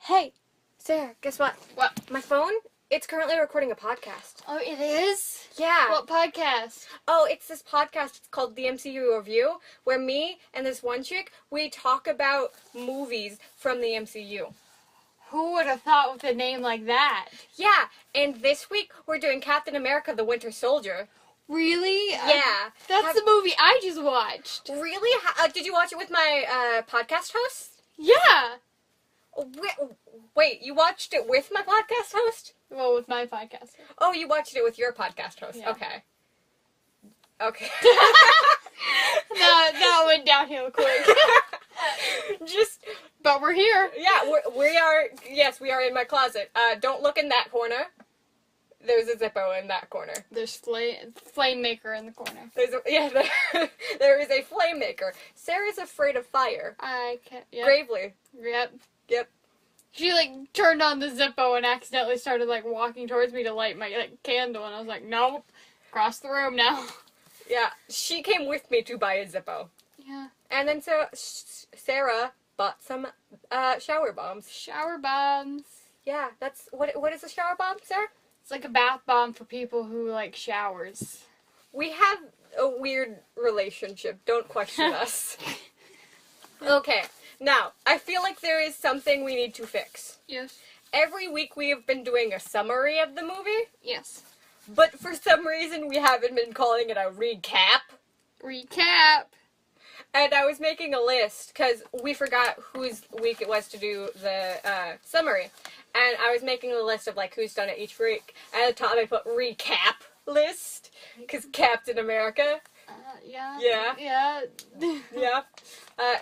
Hey, Sarah, guess what? What? My phone, it's currently recording a podcast. Oh, it is? Yeah. What podcast? Oh, it's this podcast. It's called the MCU Review, where me and this one chick, we talk about movies from the MCU. Who would have thought with a name like that? Yeah, and this week we're doing Captain America: The Winter Soldier. Really? Yeah. That's the movie I just watched. Really? Did you watch it with my podcast host? Yeah. Wait, you watched it with my podcast host? Well, with my podcast. Oh, you watched it with your podcast host. Yeah. Okay. Okay. That went downhill quick. But we're here. Yeah, we are. Yes, we are in my closet. Don't look in that corner. There's a Zippo in that corner. There's flame maker in the corner. There is a flame maker. Sarah's afraid of fire. I can't. Yep. Gravely. Yep. She turned on the Zippo and accidentally started walking towards me to light my candle, and I was like, nope, across the room now. Yeah, she came with me to buy a Zippo. Yeah. And then Sarah bought some shower bombs. Shower bombs. Yeah, that's what is a shower bomb, Sarah? It's like a bath bomb for people who like showers. We have a weird relationship. Don't question us. Okay, now, I feel like there is something we need to fix. Yes. Every week we have been doing a summary of the movie, Yes. but for some reason we haven't been calling it a recap. Recap. And I was making a list, because we forgot whose week it was to do the summary. And I was making a list of, who's done it each week. And at the top I put recap list, because Captain America. Yeah. Yeah. Yeah. Yeah.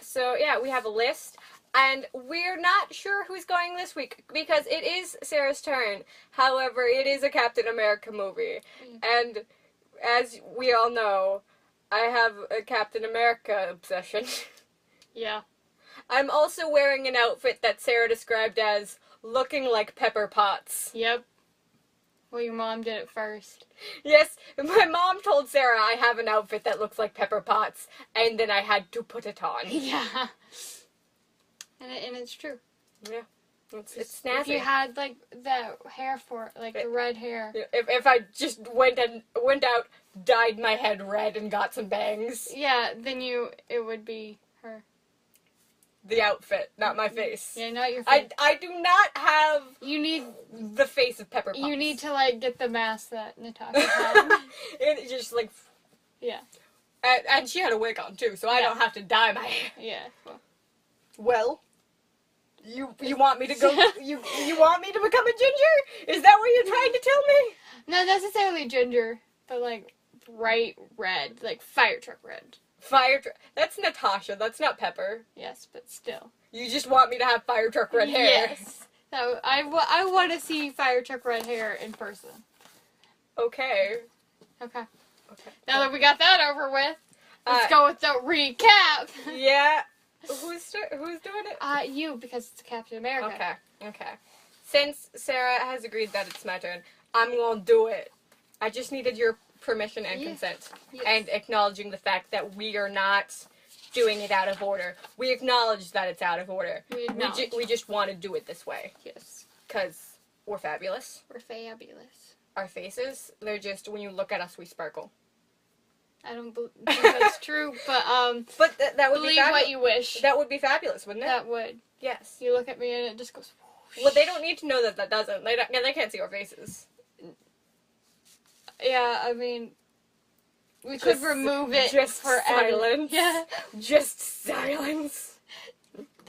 So, yeah, we have a list. And we're not sure who's going this week, because it is Sarah's turn. However, it is a Captain America movie. And as we all know, I have a Captain America obsession. Yeah. I'm also wearing an outfit that Sarah described as looking like Pepper Potts. Yep. Well, your mom did it first. Yes, my mom told Sarah I have an outfit that looks like Pepper Potts, and then I had to put it on. Yeah. And it's true. Yeah. It's snazzy. If you had, the hair for it, the red hair. If I just went out, dyed my head red, and got some bangs. Yeah, then it would be her. The outfit, not my face. Yeah, not your face. I do not have You need the face of Pepper Potts. You need to, get the mask that Natasha had. It just, Yeah. And she had a wig on, too, so I don't have to dye my hair. Yeah. Well, you want me to go? you want me to become a ginger? Is that what you're trying to tell me? Not necessarily ginger, but bright red, fire truck red. That's Natasha. That's not Pepper. Yes, but still. You just want me to have fire truck red hair. Yes. No, I want to see fire truck red hair in person. Okay. Okay. Now that we got that over with, let's go with the recap. Yeah. Who's doing it? You, because it's Captain America. Okay. Since Sarah has agreed that it's my turn, I'm gonna do it. I just needed your permission and consent. Yes. And acknowledging the fact that we are not doing it out of order. We acknowledge that it's out of order. We just want to do it this way. Yes. Because we're fabulous. We're fabulous. Our faces, they're just, when you look at us, we sparkle. I don't think that's true, but But that would believe be what you wish. That would be fabulous, wouldn't it? That would. Yes. You look at me and it just goes whoosh. Well, they don't need to know that doesn't. They can't see our faces. Yeah, I mean, we could remove it just for silence. Yeah. Just silence.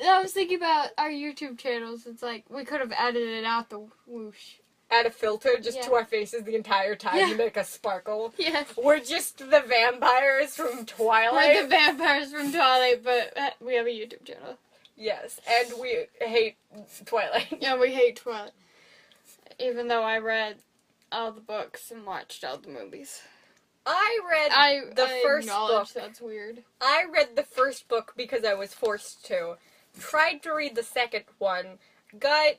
I was thinking about our YouTube channels. It's we could have edited out the whoosh. Add a filter just to our faces the entire time to make us sparkle. Yes. We're just the vampires from Twilight. We're the vampires from Twilight, but we have a YouTube channel. Yes, and we hate Twilight. Yeah, we hate Twilight. Even though I read all the books and watched all the movies. I read the first book. That's weird. I read the first book because I was forced to. Tried to read the second one. Got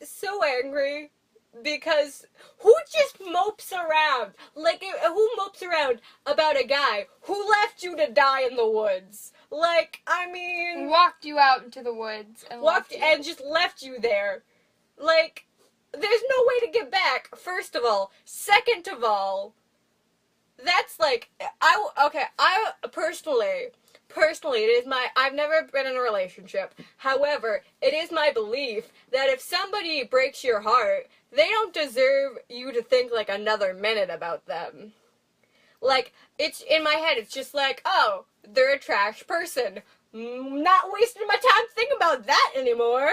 so angry because who just mopes around? Who mopes around about a guy who left you to die in the woods? Like, I mean, Walked you out into the woods and walked left you. and just left you there. Like, there's no way to get back, first of all. Second of all, that's like, I personally, it is I've never been in a relationship. However, it is my belief that if somebody breaks your heart, they don't deserve you to think, like, another minute about them. Like, it's, in my head, it's just like, oh, they're a trash person. Not wasting my time thinking about that anymore.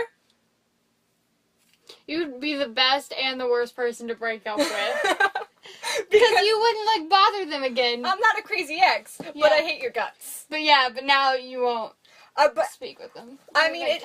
You'd be the best and the worst person to break up with. Because Because you wouldn't, like, bother them again. I'm not a crazy ex, but Yeah. I hate your guts. But now you won't But speak with them. I Or, mean, like,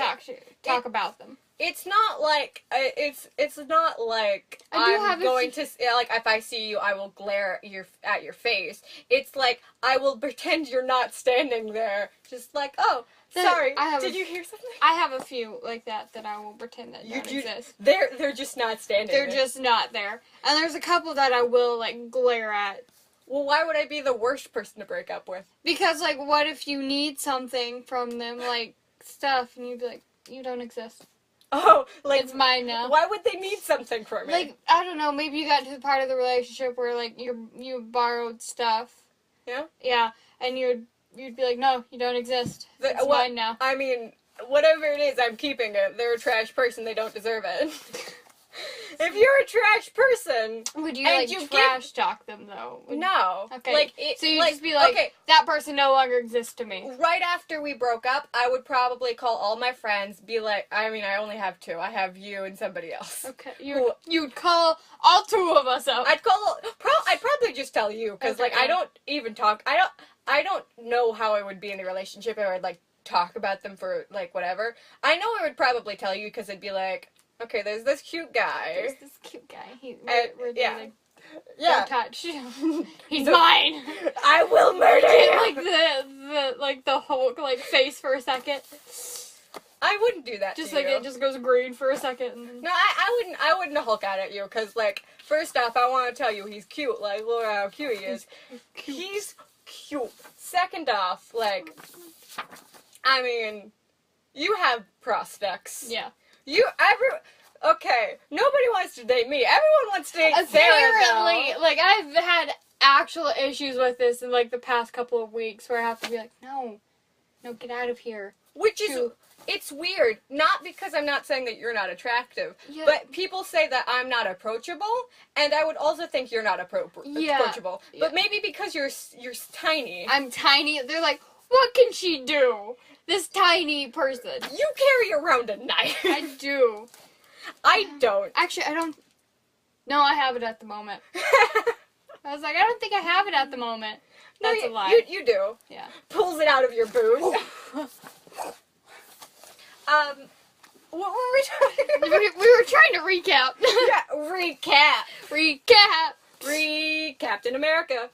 talk about them. it's not like it's not like I do I'm have a going to like, if I see you, I will glare at your face. It's like I will pretend you're not standing there, just like, oh, sorry. Did you hear something? I have a few like that I will pretend that don't exist. They're just not standing. They're there. just not there. And there's a couple that I will, like, glare at. Well, why would I be the worst person to break up with? Because, like, what if you need something from them, like, stuff, and you'd be like, you don't exist. Oh, like, It's mine now. why would they need something from me? Like, I don't know, maybe you got to the part of the relationship where, like, you borrowed stuff. Yeah? Yeah, and you'd be like, no, you don't exist. It's mine now. I mean, whatever it is, I'm keeping it. They're a trash person. They don't deserve it. If you're a trash person, Would you, and like, you trash talk them, though? no. Okay, Like, so you just be like, okay, that person no longer exists to me. right after we broke up, I would probably call all my friends, be like, I mean, I only have two. I have you and somebody else. Okay, you'd call all two of us up. I'd probably just tell you, because, Okay, like, I don't even talk, I don't know how I would be in the relationship if I would, like, talk about them for, like, whatever. I know I would probably tell you, because it'd be like, okay, there's this cute guy. There's this cute guy. We're yeah. like, Yeah. don't touch. He's mine. I will murder Get, you! like the Hulk like face for a second. I wouldn't do that Just to like you. it just goes green for a second. And then... No, I wouldn't Hulk out at you, because, like, first off, I want to tell you he's cute. Like, look how cute he is. He's cute. Second off, like, I mean, you have prospects. Yeah. Okay, nobody wants to date me. Everyone wants to date Sarah, Apparently, though. like I've had actual issues with this in like the past couple of weeks where I have to be like, no, get out of here. Which is, it's weird. Not because I'm not saying that you're not attractive, Yeah. but people say that I'm not approachable, and I would also think you're not approachable. Yeah. But maybe because you're tiny. I'm tiny. They're like, what can she do? This tiny person. You carry around a knife. I do. I don't. Actually, I don't. No, I have it at the moment. I was like, I don't think I have it at the moment. That's a lie. You do. Yeah. Pulls it out of your boot. What were we talking about? we were trying to recap. Yeah, Recap. Captain America.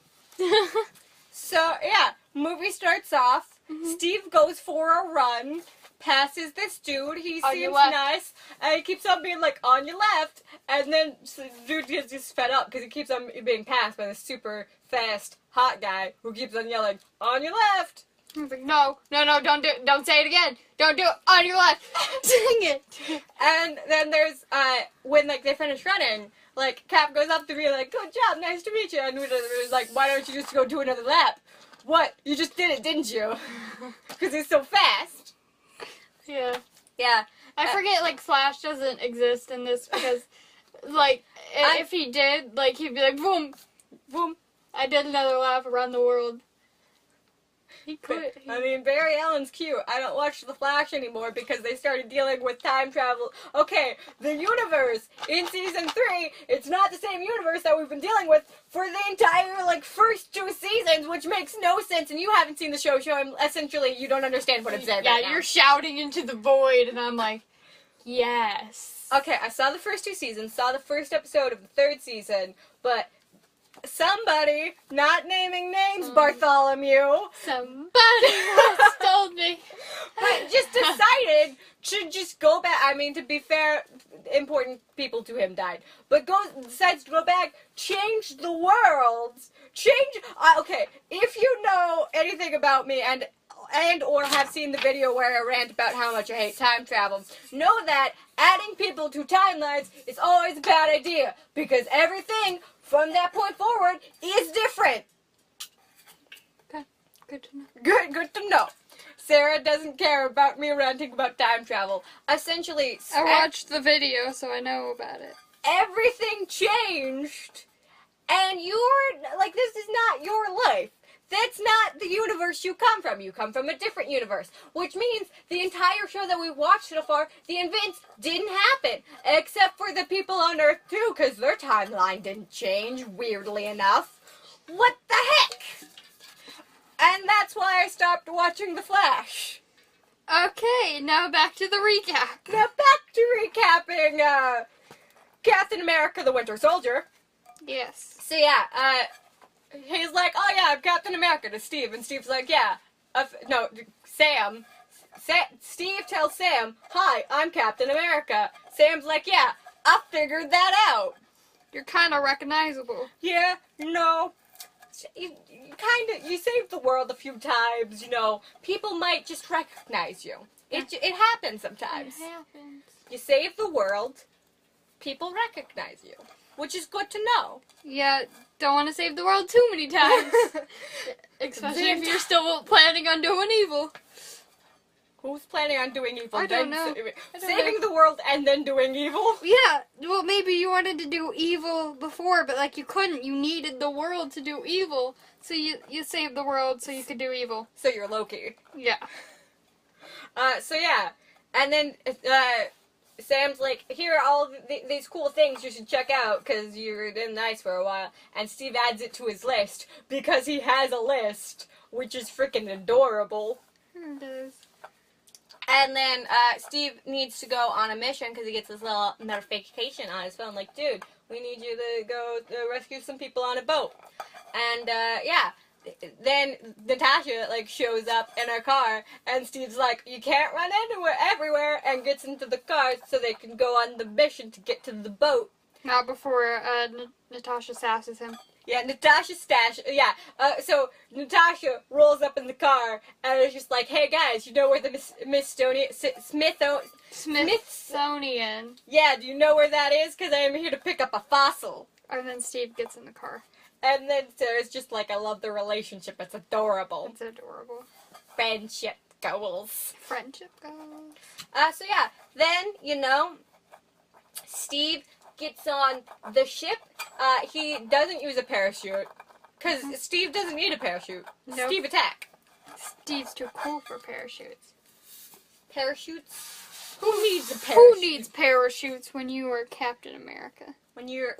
So, yeah, movie starts off. Steve goes for a run, passes this dude. He On your seems left. nice, and he keeps on being like, on your left. And then the dude gets just fed up because he keeps on being passed by this super fast, hot guy who keeps on yelling, on your left. I was like, no, don't do it. Don't say it again. Don't do it on your left. Dang it. And then there's, when, like, they finish running, like, Cap goes up to me like, good job, nice to meet you. And it was like, why don't you just go do another lap? What? You just did it, didn't you? Because he's so fast. Yeah. Yeah. I forget, like, Flash doesn't exist in this because, like, if he did, like, he'd be like, boom, boom, I did another lap around the world. He could. I mean, Barry Allen's cute. I don't watch The Flash anymore because they started dealing with time travel. Okay, the universe in season 3, it's not the same universe that we've been dealing with for the entire, like, first 2 seasons, which makes no sense, and you haven't seen the show, so essentially you don't understand what I'm saying right now. You're shouting into the void, and I'm like, yes. Okay, I saw the first 2 seasons, saw the first episode of the 3rd season, but somebody, not naming names, Bartholomew, Somebody once told me. but just decided to just go back. I mean, to be fair, important people to him died. But decides to go back, change the world. Okay, if you know anything about me, and and or have seen the video where I rant about how much I hate time travel, know that adding people to timelines is always a bad idea, because everything from that point forward is different. Okay, good to know. Good to know. Sarah doesn't care about me ranting about time travel. Essentially, I watched the video, so I know about it. everything changed, and you're, like, this is not your life. That's not the universe you come from. You come from a different universe, which means the entire show that we watched so far, the events didn't happen, except for the people on Earth too, because their timeline didn't change, weirdly enough. What the heck? And that's why I stopped watching The Flash. Okay, now back to the recap. Now back to recapping Captain America the Winter Soldier. Yes. So yeah, he's like, oh yeah, I'm Captain America to Steve, and Steve's like, yeah, no, Sam. Steve tells Sam, hi, I'm Captain America. Sam's like, yeah, I figured that out. You're kind of recognizable. Yeah, no. You saved the world a few times, you know. People might just recognize you. It happens sometimes. It happens. You save the world, people recognize you, which is good to know. Yeah, don't want to save the world too many times. Especially if you're still planning on doing evil. Who's planning on doing evil? I don't know. Saving the world and then doing evil? Yeah, well, maybe you wanted to do evil before, but, like, you couldn't. You needed the world to do evil, so you saved the world so you could do evil. So you're Loki. Yeah. So yeah. And then, Sam's like, here are all these cool things you should check out, because you're in the ice for a while. And Steve adds it to his list, because he has a list, which is freaking adorable. It is. And then Steve needs to go on a mission because he gets this little notification on his phone, like, dude, we need you to go rescue some people on a boat. And, yeah. Then Natasha, like, shows up in her car, and Steve's like, you can't run into her everywhere, and gets into the car so they can go on the mission to get to the boat. Not before Natasha sasses him. Yeah, so Natasha rolls up in the car, and is just like, hey guys, you know where the Smithsonian. Yeah, do you know where that is? Because I am here to pick up a fossil. And then Steve gets in the car. And then Sarah's just like, I love the relationship, it's adorable. It's adorable. Friendship goals. Friendship goals. So yeah, then, you know, Steve gets on the ship. He doesn't use a parachute, because Steve doesn't need a parachute. Nope. Steve attack. Steve's too cool for parachutes. Parachutes? Who needs a parachute? Who needs parachutes when you are Captain America? When you're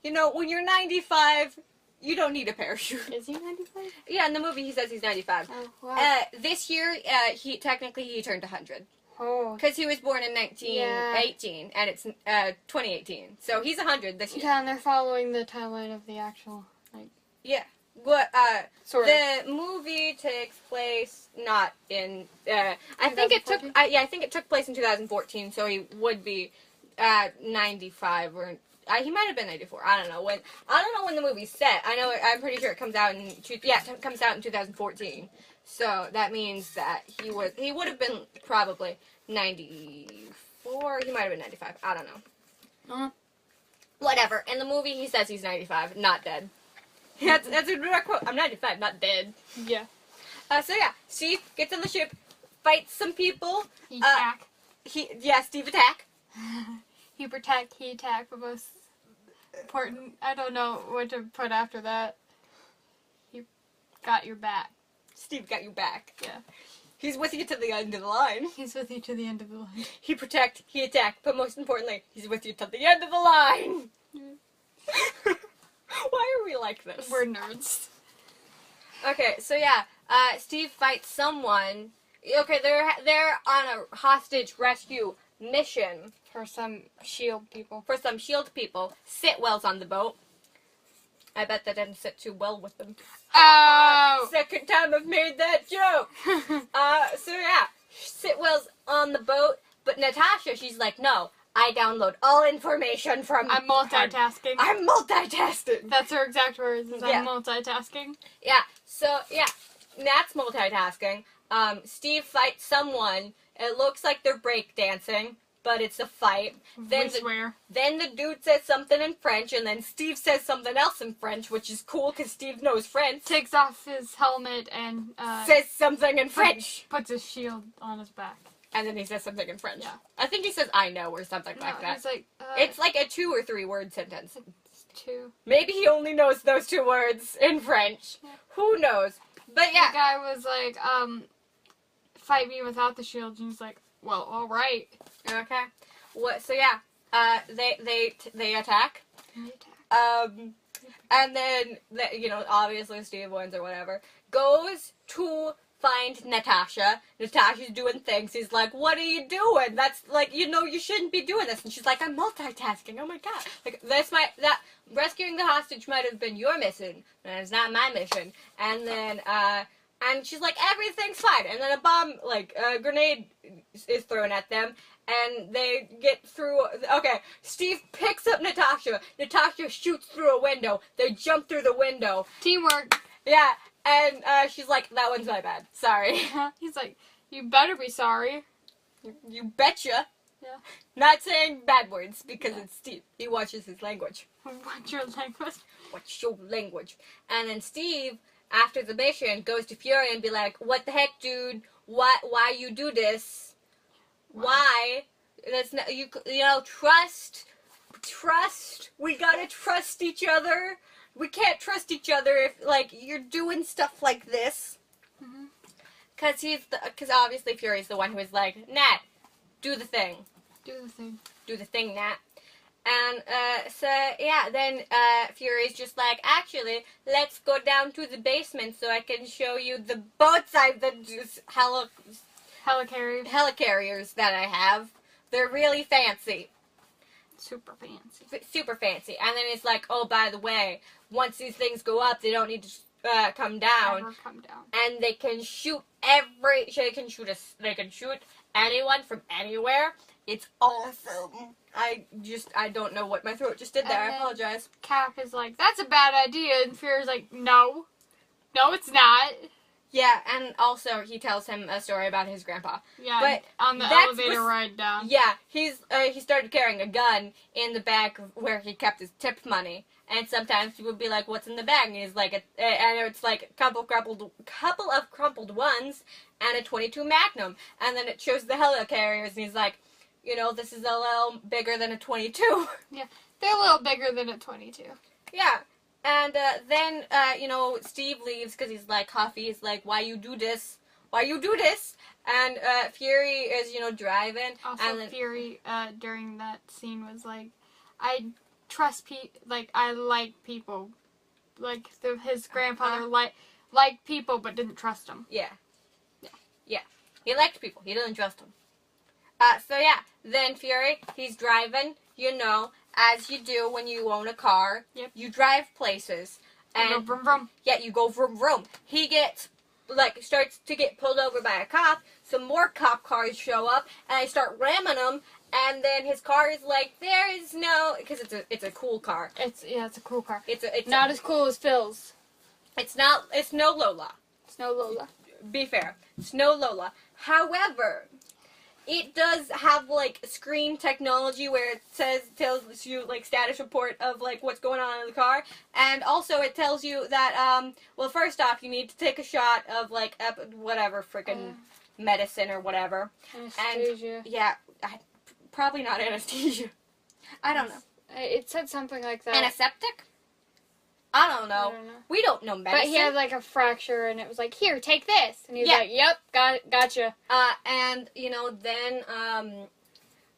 95, you don't need a parachute. Is he 95? Yeah, in the movie he says he's 95. Oh, wow. This year, he turned 100. Oh. Because he was born in 1918, and it's 2018. So he's 100 this year. Yeah, and they're following the timeline of the actual, like... Yeah. What, sort the movie takes place not in, I think it took place in 2014, so he would be 95, or he might have been 94. I don't know when the movie's set. I'm pretty sure it comes out in 2014. So that means that he would have been probably 94. He might have been 95. I don't know. Whatever. In the movie, he says he's 95, not dead. That's a direct quote. I'm 95, not dead. Yeah. So yeah, Steve gets on the ship, fights some people. He attack. Steve attack. He protect, he attack, but most important, I don't know what to put after that. He got your back. Steve got you back. Yeah. He's with you to the end of the line. He's with you to the end of the line. He protect, he attack, but most importantly, he's with you to the end of the line. Yeah. Why are we like this? We're nerds. Okay, so yeah, Steve fights someone. Okay, they're on a hostage rescue mission. For some S.H.I.E.L.D. people. Sitwell's on the boat. I bet that didn't sit too well with them. Oh! Second time I've made that joke. So yeah, Sitwell's on the boat, but Natasha, she's like, no, I download all information from... I'm multitasking. I'm multitasking. That's her exact words, is Yeah. I'm multitasking. Yeah, so yeah, Nat's multitasking. Steve fights someone. It looks like they're breakdancing, but it's a fight. We swear. Then the dude says something in French, and then Steve says something else in French, which is cool because Steve knows French. Takes off his helmet and says something in French. Puts his shield on his back. And then he says something in French. Yeah. I think he says "I know" or something like that. He's like, it's like a 2 or 3 word sentence. It's 2. Maybe he only knows those 2 words in French. Yeah. Who knows? But yeah. The guy was like, fight me without the shield. And he's like, well, all right. Okay. So yeah, they attack. And then obviously Steve wins or whatever. Goes to find Natasha. Natasha's doing things. He's like, "What are you doing? That's like, you shouldn't be doing this." And she's like, "I'm multitasking. Oh my god! Like that rescuing the hostage might have been your mission, and it's not my mission." And then and she's like, "Everything's fine." And then a bomb, a grenade, is thrown at them. And they get through. Okay, Steve picks up Natasha. Natasha shoots through a window. They jump through the window. Teamwork. Yeah, and she's like, "That one's my bad. Sorry." He's like, "You better be sorry." You betcha. Yeah. Not saying bad words because it's Steve. He watches his language. What's your language? What's your language? And then Steve, after the mission, goes to Fury and be like, "What the heck, dude? Why you do this? Why? That's not, trust. We gotta trust each other. We can't trust each other if, you're doing stuff like this." Mm-hmm. Because obviously Fury's the one who is like, "Nat, do the thing. Do the thing. Do the thing, Nat." And, then Fury's just like, "Actually, let's go down to the basement so I can show you the boats helicarriers that I have. They're really fancy." Super fancy. Super fancy. And then it's like, "Oh, by the way, once these things go up, they don't need to come down. Never come down. And they can shoot they can shoot anyone from anywhere. It's awesome." I don't know what my throat just did there. I apologize. Cap is like, "That's a bad idea." And Fury's like, No, it's not. Yeah, and also he tells him a story about his grandpa. Yeah, but on the elevator ride down. Yeah, he started carrying a gun in the bag where he kept his tip money. And sometimes people would be like, "What's in the bag?" And he's like, and it's like a couple of crumpled ones and a .22 Magnum. And then it shows the helicarriers, and he's like, "This is a little bigger than a .22. Yeah, they're a little bigger than a .22. Yeah. And then, Steve leaves because he's like, Huffy is like, "Why you do this? Why you do this?" And Fury is, driving. Also, and then, Fury, during that scene was like, "I trust I like people." Like, his grandfather liked people but didn't trust them. Yeah. He liked people. He didn't trust them. Then Fury, he's driving, as you do when you own a car. Yep. You drive places. And you go vroom vroom. Yeah, you go vroom vroom. He gets, starts to get pulled over by a cop. Some more cop cars show up, and I start ramming them. And then his car is like, there is no, because it's a cool car. It's a cool car. It's not as cool as Phil's. It's no Lola. It's no Lola. Be fair. It's no Lola. However, it does have screen technology where it tells you status report of what's going on in the car, and also it tells you that first off you need to take a shot of whatever freaking medicine or whatever. Anesthesia. And probably not anesthesia. I don't know. It said something like that. Antiseptic? I don't know. We don't know medicine. But he had a fracture, and it was like, "Here, take this." And he was like, "Yep, gotcha." And then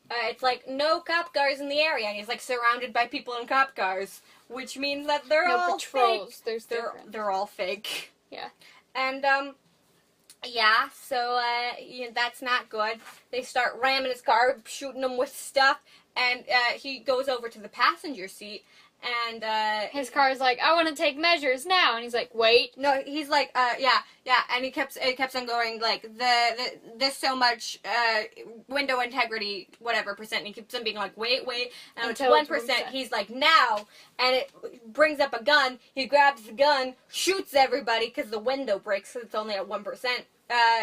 it's like no cop cars in the area, and he's surrounded by people in cop cars, which means that they're all patrols. fake. They're all fake. Yeah. And so that's not good. They start ramming his car, shooting him with stuff, and he goes over to the passenger seat. And his car's like, "I want to take measures now," and he's like, "Wait." No, he's like, and it kept on going this so much window integrity whatever percent. And he keeps on being like, wait, and it's 1%. He's like, "Now," and it brings up a gun. He grabs the gun, shoots everybody because the window breaks. So it's only at 1%.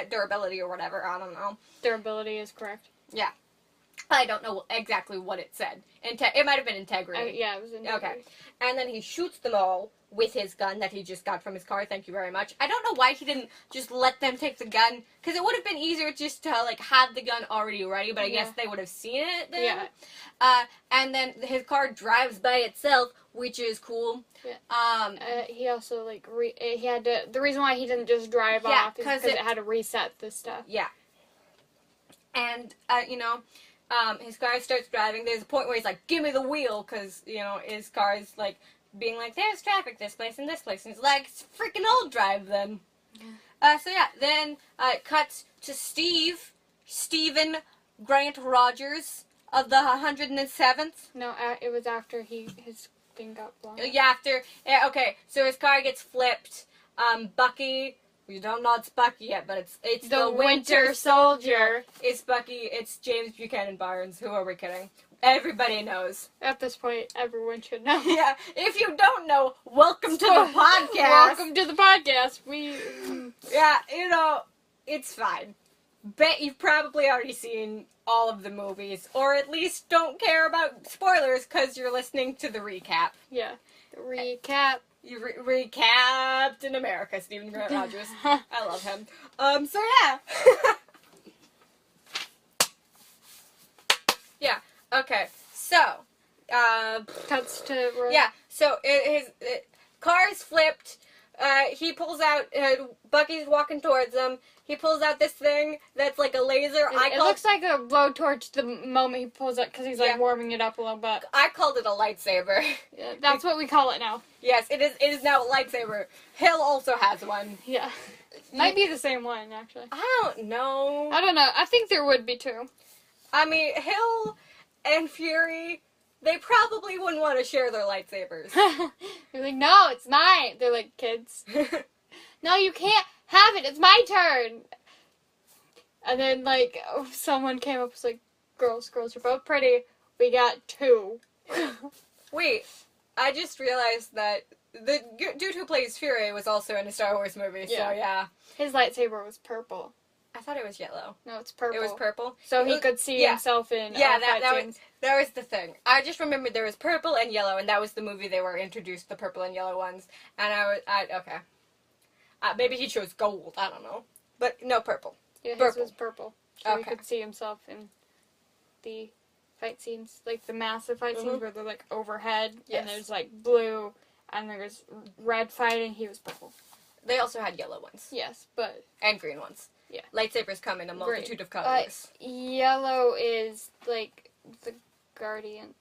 durability or whatever. I don't know. Durability is correct. Yeah. I don't know exactly what it said. It might have been integrity. Yeah, it was integrity. Okay. And then he shoots them all with his gun that he just got from his car. Thank you very much. I don't know why he didn't just let them take the gun, because it would have been easier just to, like, have the gun already ready, but I guess they would have seen it then. Yeah. And then his car drives by itself, which is cool. Yeah. He also, like, he had to, the reason why he didn't just drive off is because it had to reset the stuff. Yeah. And, his car starts driving. There's a point where he's like, give me the wheel, because, his car is, like, being like, there's traffic this place and this place. And he's like, freaking I'll drive then. Yeah. Then it cuts to Stephen Grant Rogers of the 107th. No, it was after his thing got blown. Yeah, okay, so his car gets flipped. Bucky... We don't know it's Bucky yet, but it's the Winter Soldier. It's Bucky. It's James Buchanan Barnes. Who are we kidding? Everybody knows. At this point, everyone should know. Yeah. If you don't know, welcome to the podcast. Welcome to the podcast. Yeah, it's fine. Bet you've probably already seen all of the movies, or at least don't care about spoilers because you're listening to the recap. Yeah. The recap. You recapped in America, Stephen Grant Rogers. I love him. So yeah. Yeah, okay. So, cuts to... Yeah, so his car is flipped. He pulls out, Bucky's walking towards him. He pulls out this thing that's like a laser. It looks like a blowtorch the moment he pulls it, because he's like warming it up a little bit. I called it a lightsaber. Yeah, that's what we call it now. Yes, it is now a lightsaber. Hill also has one. Yeah. Might be the same one, actually. I don't know. I think there would be two. I mean, Hill and Fury, they probably wouldn't want to share their lightsabers. They're like, no, it's mine. They're like, kids. No, you can't have it. It's my turn. And then, like, someone came up and was like, girls, you're both pretty. We got two. Wait, I just realized that the dude who plays Fury was also in a Star Wars movie, so yeah. His lightsaber was purple. I thought it was yellow. No, it's purple. It was purple? So he could see himself in that was the thing. I just remembered there was purple and yellow, and that was the movie they were introduced, the purple and yellow ones. And okay. Maybe he chose gold, I don't know. But no, purple. Yeah, his was purple. So he Okay. could see himself in the fight scenes, like the massive fight scenes where they're like overhead, and there's like blue, and there's red fighting. He was purple. They also had yellow ones. Yes, but... And green ones. Yeah. Lightsabers come in a multitude of colors. Yellow is like the Guardians.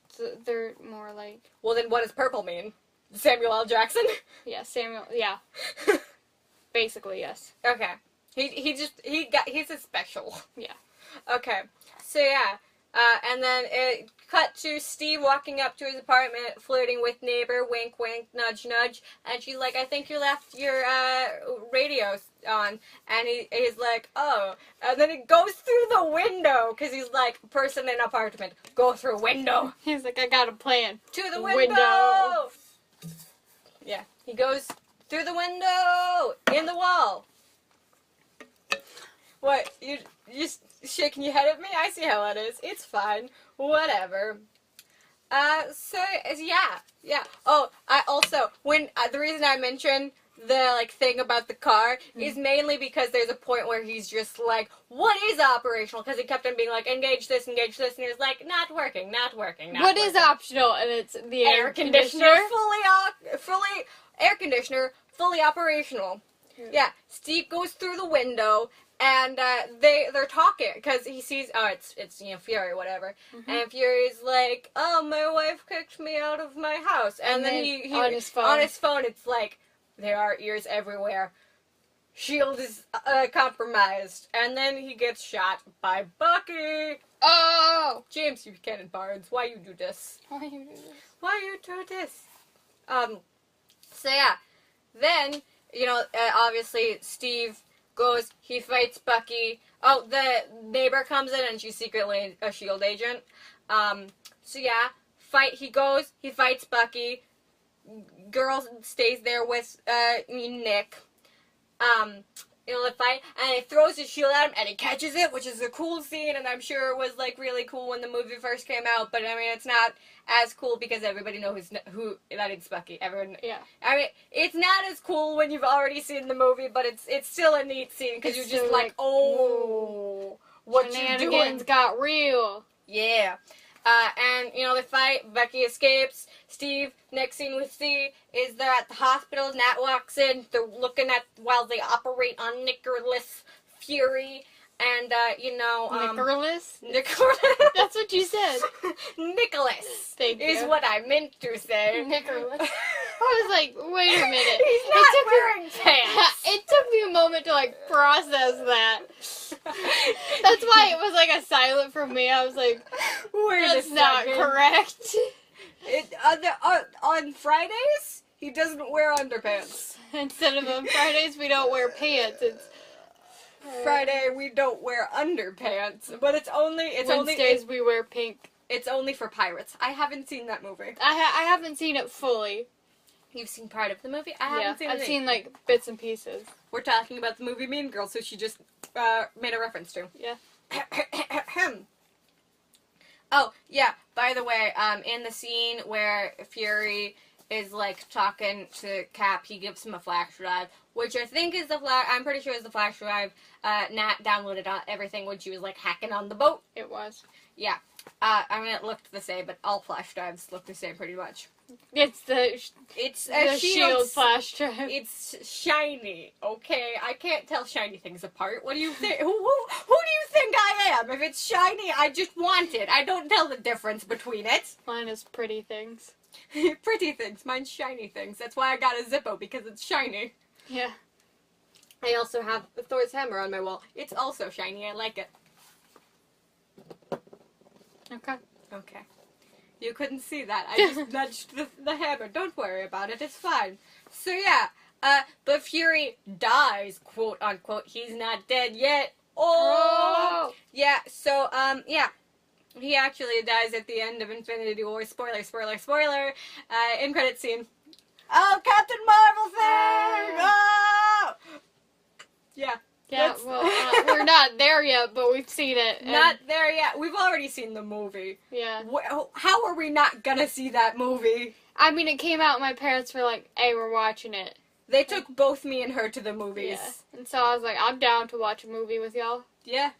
They're more like... Well, then what does purple mean? Samuel L. Jackson? Yeah, Samuel... Yeah. Basically, yes. Okay. He's a special. Yeah. Okay. So, yeah. And then it cut to Steve walking up to his apartment, flirting with neighbor, wink, wink, nudge, nudge. And she's like, I think you left your radio on. And he's like, oh. And then it goes through the window, because he's like, person in apartment, go through window. He's like, I got a plan. To the window! Yeah. He goes through the window, in the wall. What? You just shaking your head at me? I see how it is. It's fine. Whatever. So, yeah. Oh, I also, the reason I mentioned the, like, thing about the car is mainly because there's a point where he's just like, what is operational? Because he kept on being like, engage this, and he was like, not working. What is optional? And it's the air conditioner. Air conditioner, fully operational. Yeah, Steve goes through the window, and they're talking, because he sees, it's Fury, whatever, and Fury's like, oh, my wife kicked me out of my house, and then he on his phone, it's like, there are ears everywhere, shield is compromised, and then he gets shot by Bucky. Oh! James Buchanan Barnes, why you do this? Why you do this? So yeah, then, obviously, Steve goes, he fights Bucky. Oh, the neighbor comes in, and she's secretly a S.H.I.E.L.D. agent. So yeah, he goes, he fights Bucky. Girl stays there with, Nick. the fight, and he throws his shield at him, and he catches it, which is a cool scene, and I'm sure it was, like, really cool when the movie first came out, but, I mean, it's not as cool because everybody knows who that is Bucky. Everyone, Yeah. I mean, it's not as cool when you've already seen the movie, but it's still a neat scene, because you're just like, oh, what you doing? Shenanigans got real. Yeah. And, they fight. Becky escapes. Steve, next scene we see is they're at the hospital. Nat walks in. They're looking at while they operate on Nicholas Fury. And, Nicholas? Nicholas. That's what you said. Nicholas Thank you. is what I meant to say. Nicholas. I was like, wait a minute. He's not wearing pants. It took me a moment to, like, process that. That's why it was, like, a silent for me. I was like, that's not correct. On Fridays, he doesn't wear underpants. Instead of on Fridays, we don't wear pants. It's Friday, we don't wear underpants. But Wednesdays, we wear pink. It's only for pirates. I haven't seen that movie. I haven't seen it fully. You've seen part of the movie? I haven't seen it. I've seen, like, bits and pieces. We're talking about the movie Mean Girls, so she just made a reference to. Yeah. Oh, yeah, by the way, in the scene where Fury is, like, talking to Cap, he gives him a flash drive, which I think is I'm pretty sure is the flash drive Nat downloaded on everything when she was, like, hacking on the boat. It was. Yeah. I mean, it looked the same, but all flash drives look the same pretty much. It's the shield flash drive. It's shiny, okay? I can't tell shiny things apart. What do you think? Who do you think I am? If it's shiny, I just want it. I don't tell the difference between it. Mine is pretty things. Pretty things. Mine's shiny things. That's why I got a Zippo, because it's shiny. Yeah. I also have Thor's hammer on my wall. It's also shiny. I like it. Okay. Okay. You couldn't see that. I just nudged the hammer. Don't worry about it. It's fine. So, yeah. But Fury dies, quote unquote. He's not dead yet. Oh! Yeah, so, yeah. He actually dies at the end of Infinity War. Spoiler, spoiler, spoiler. End credit scene. Oh, Captain Marvel thing! Oh! Yeah. Yeah, well, we're not there yet, but we've seen it. Not there yet. We've already seen the movie. Yeah. How are we not gonna see that movie? I mean, it came out and my parents were like, hey, we're watching it. They took both me and her to the movies. Yeah. And so I was like, I'm down to watch a movie with y'all. Yeah.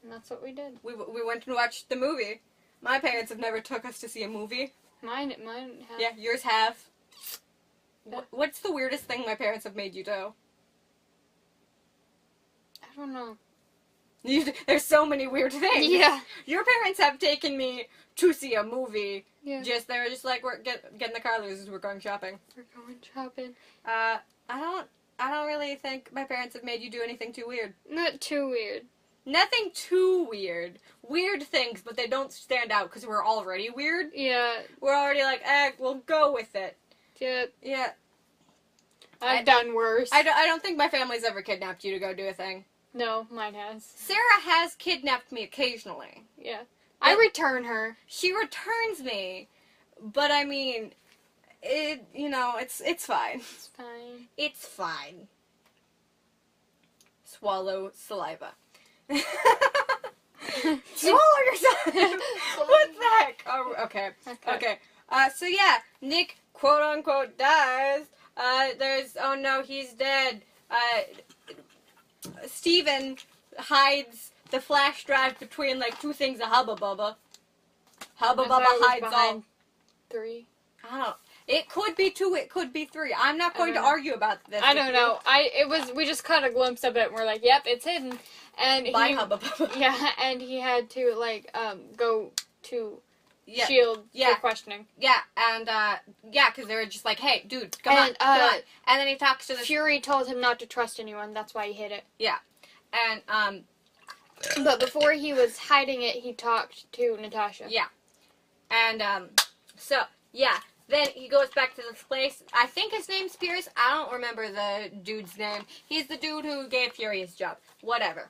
And that's what we did. We went and watched the movie. My parents have never took us to see a movie. Mine have. Yeah, yours have. Yeah. What's the weirdest thing my parents have made you do? I don't know. There's so many weird things. Yeah. Your parents have taken me to see a movie. Yeah. They were just like, we're getting the car, losers, we're going shopping. We're going shopping. I don't really think my parents have made you do anything too weird. Not too weird. Nothing too weird. Weird things, but they don't stand out because we're already weird. Yeah. We're already like, we'll go with it. Yeah. Yeah. I've done worse. I don't think my family's ever kidnapped you to go do a thing. No, mine has. Sarah has kidnapped me occasionally. Yeah. I return her. She returns me, but I mean, it's fine. It's fine. It's fine. Swallow saliva. Swallow yourself! What the heck? Oh, okay. Okay. So yeah, Nick, quote unquote, dies. Oh no, he's dead. Steven hides the flash drive between, like, two things of Hubba Bubba. Hubba Bubba hides all. 3. I don't know. It could be 2, it could be 3. I'm not going to argue about this. I don't know. We just caught a glimpse of it and we're like, yep, it's hidden. And By Hubba Bubba. Yeah, and he had to, like, go to Yeah. S.H.I.E.L.D. Yeah. for questioning. Yeah, and, because they were just like, hey, dude, come on. And then he talks to the... Fury told him not to trust anyone, that's why he hid it. Yeah. And, But before he was hiding it, he talked to Natasha. Yeah. And, so, yeah. Then he goes back to this place. I think his name's Pierce. I don't remember the dude's name. He's the dude who gave Fury his job. Whatever.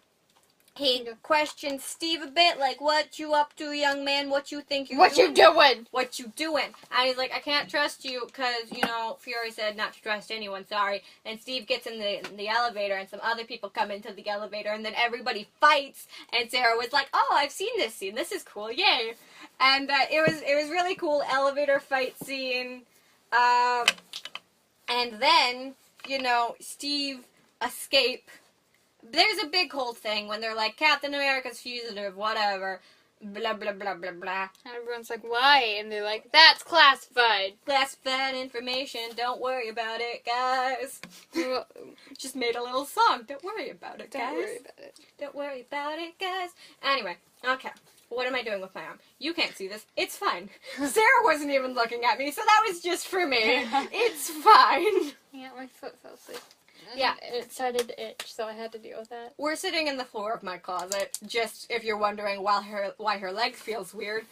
he questions Steve a bit, like, what you up to, young man? What you think you're What doing? you doing? What you doing? And he's like, I can't trust you because, you know, Fury said not to trust anyone, sorry. And Steve gets in the elevator and some other people come into the elevator and then everybody fights. And Sarah was like, oh, I've seen this scene. This is cool. Yay. And it was really cool elevator fight scene. And then, you know, Steve escape. There's a big whole thing when they're like, Captain America's fugitive, whatever, blah, blah, blah, blah, blah. And everyone's like, why? And they're like, that's classified. Classified information, don't worry about it, guys. Just made a little song, don't worry about it, guys. Don't worry about it. Don't worry about it, guys. Anyway, okay. What am I doing with my arm? You can't see this. It's fine. Sarah wasn't even looking at me, so that was just for me. It's fine. Yeah, my foot fell asleep. Yeah. And it started to itch, so I had to deal with that. We're sitting in the floor of my closet, just if you're wondering why her leg feels weird.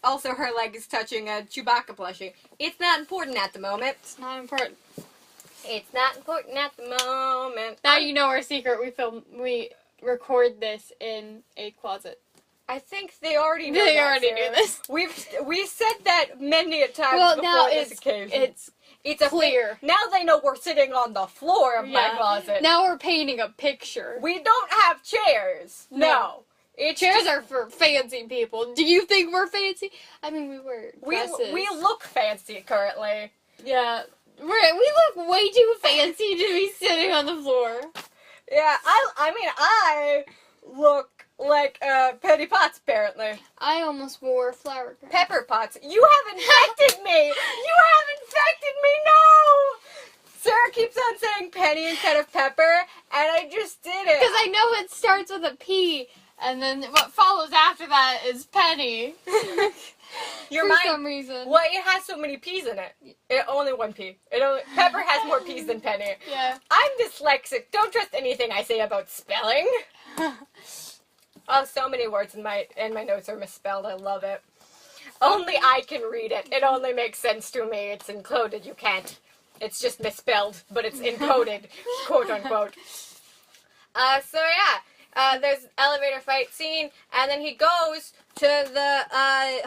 Also, her leg is touching a Chewbacca plushie. It's not important at the moment. It's not important. It's not important at the moment. Now you know our secret. We record this in a closet. I think they already know. They already knew this. We said that many a times Well, before now this occasion. It's clear. Now they know we're sitting on the floor of my closet. Now we're painting a picture. We don't have chairs. No. Chairs are for fancy people. Do you think we're fancy? I mean, we wear dresses. We look fancy currently. Yeah. We look way too fancy to be sitting on the floor. Yeah, I look like Petty Potts, apparently. I almost wore a flower crown. Pepper Potts. You have infected me! You have infected me, no! Sarah keeps on saying Penny instead of Pepper, and I just did it. Because I know it starts with a P, and then what follows after that is Penny. For some reason. Well, it has so many P's in it. Only one P. Pepper has more P's than Penny. Yeah. I'm dyslexic. Don't trust anything I say about spelling. Oh, so many words in my notes are misspelled. I love it. Only I can read it. It only makes sense to me. It's encoded. You can't. It's just misspelled, but it's encoded, quote unquote. So yeah, there's elevator fight scene, and then he goes to the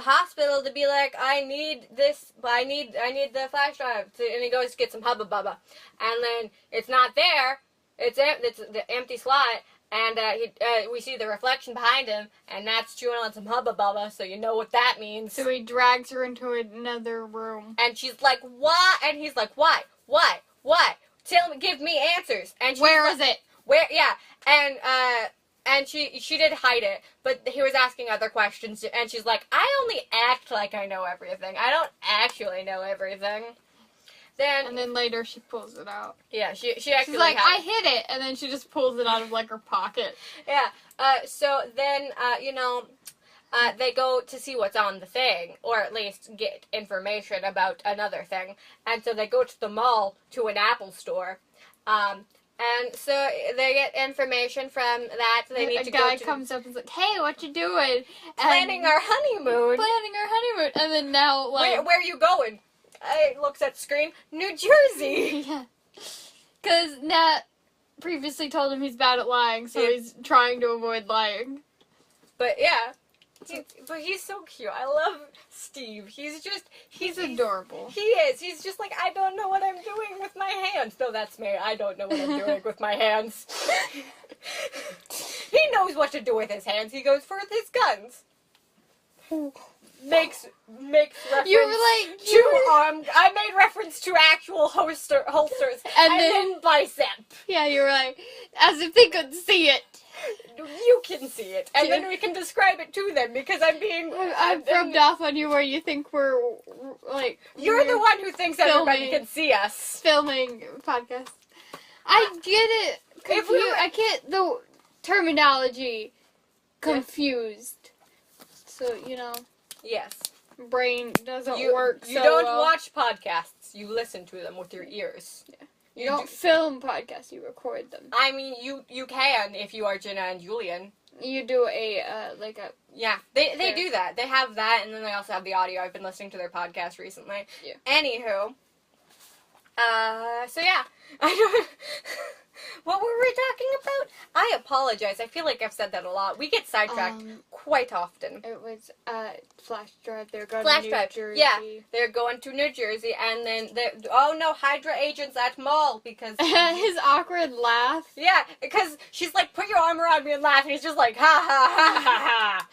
hospital to be like, I need this. I need the flash drive. And he goes to get some Hubba Bubba, and then it's not there. It's the empty slot. And we see the reflection behind him, and that's chewing on some Hubba Bubba, so you know what that means. So he drags her into another room. And she's like, why? And he's like, why? Tell me, give me answers. And she's Where like, is it? Where? Yeah. And she did hide it, but he was asking other questions, and she's like, I only act like I know everything. I don't actually know everything. And then later she pulls it out. Yeah, she actually. She's like, I hid it, and then she just pulls it out of like her pocket. Yeah. So then, they go to see what's on the thing, or at least get information about another thing. And so they go to the mall to an Apple store. And so they get information from that. They need to go to... A guy comes up and is like, hey, what you doing? Planning our honeymoon. And then now, like... Where are you going? Looks at the screen. New Jersey! Yeah. Because Nat previously told him he's bad at lying, so he's trying to avoid lying. But yeah. But he's so cute. I love Steve. He's adorable. He is. He's just like, I don't know what I'm doing with my hands. No, that's me. I don't know what I'm doing with my hands. He knows what to do with his hands. He goes for his guns. Makes reference I made reference to actual holsters and then bicep. Yeah, you're right. As if they could see it. You can see it, and then we can describe it to them because I've rubbed off on you where you think we're like. You're the one who thinks everybody can see us filming podcast. I get it. I get the terminology confused. So Yes. Brain doesn't work so You don't well. watch podcasts. You listen to them with your ears. Yeah. You don't film podcasts. You record them. I mean, you can if you are Jenna and Julian. You do a Yeah, they do that. They have that, and then they also have the audio. I've been listening to their podcast recently. Yeah. Anywho. So yeah. I don't... What were we talking about? I apologize. I feel like I've said that a lot. We get sidetracked quite often. It was Flash Drive. They're going Flash to New Drive. Jersey. Yeah, they're going to New Jersey, and then oh no, Hydra agents at mall because his awkward laugh. Yeah, because she's like, put your arm around me and laugh, and he's just like, ha ha ha ha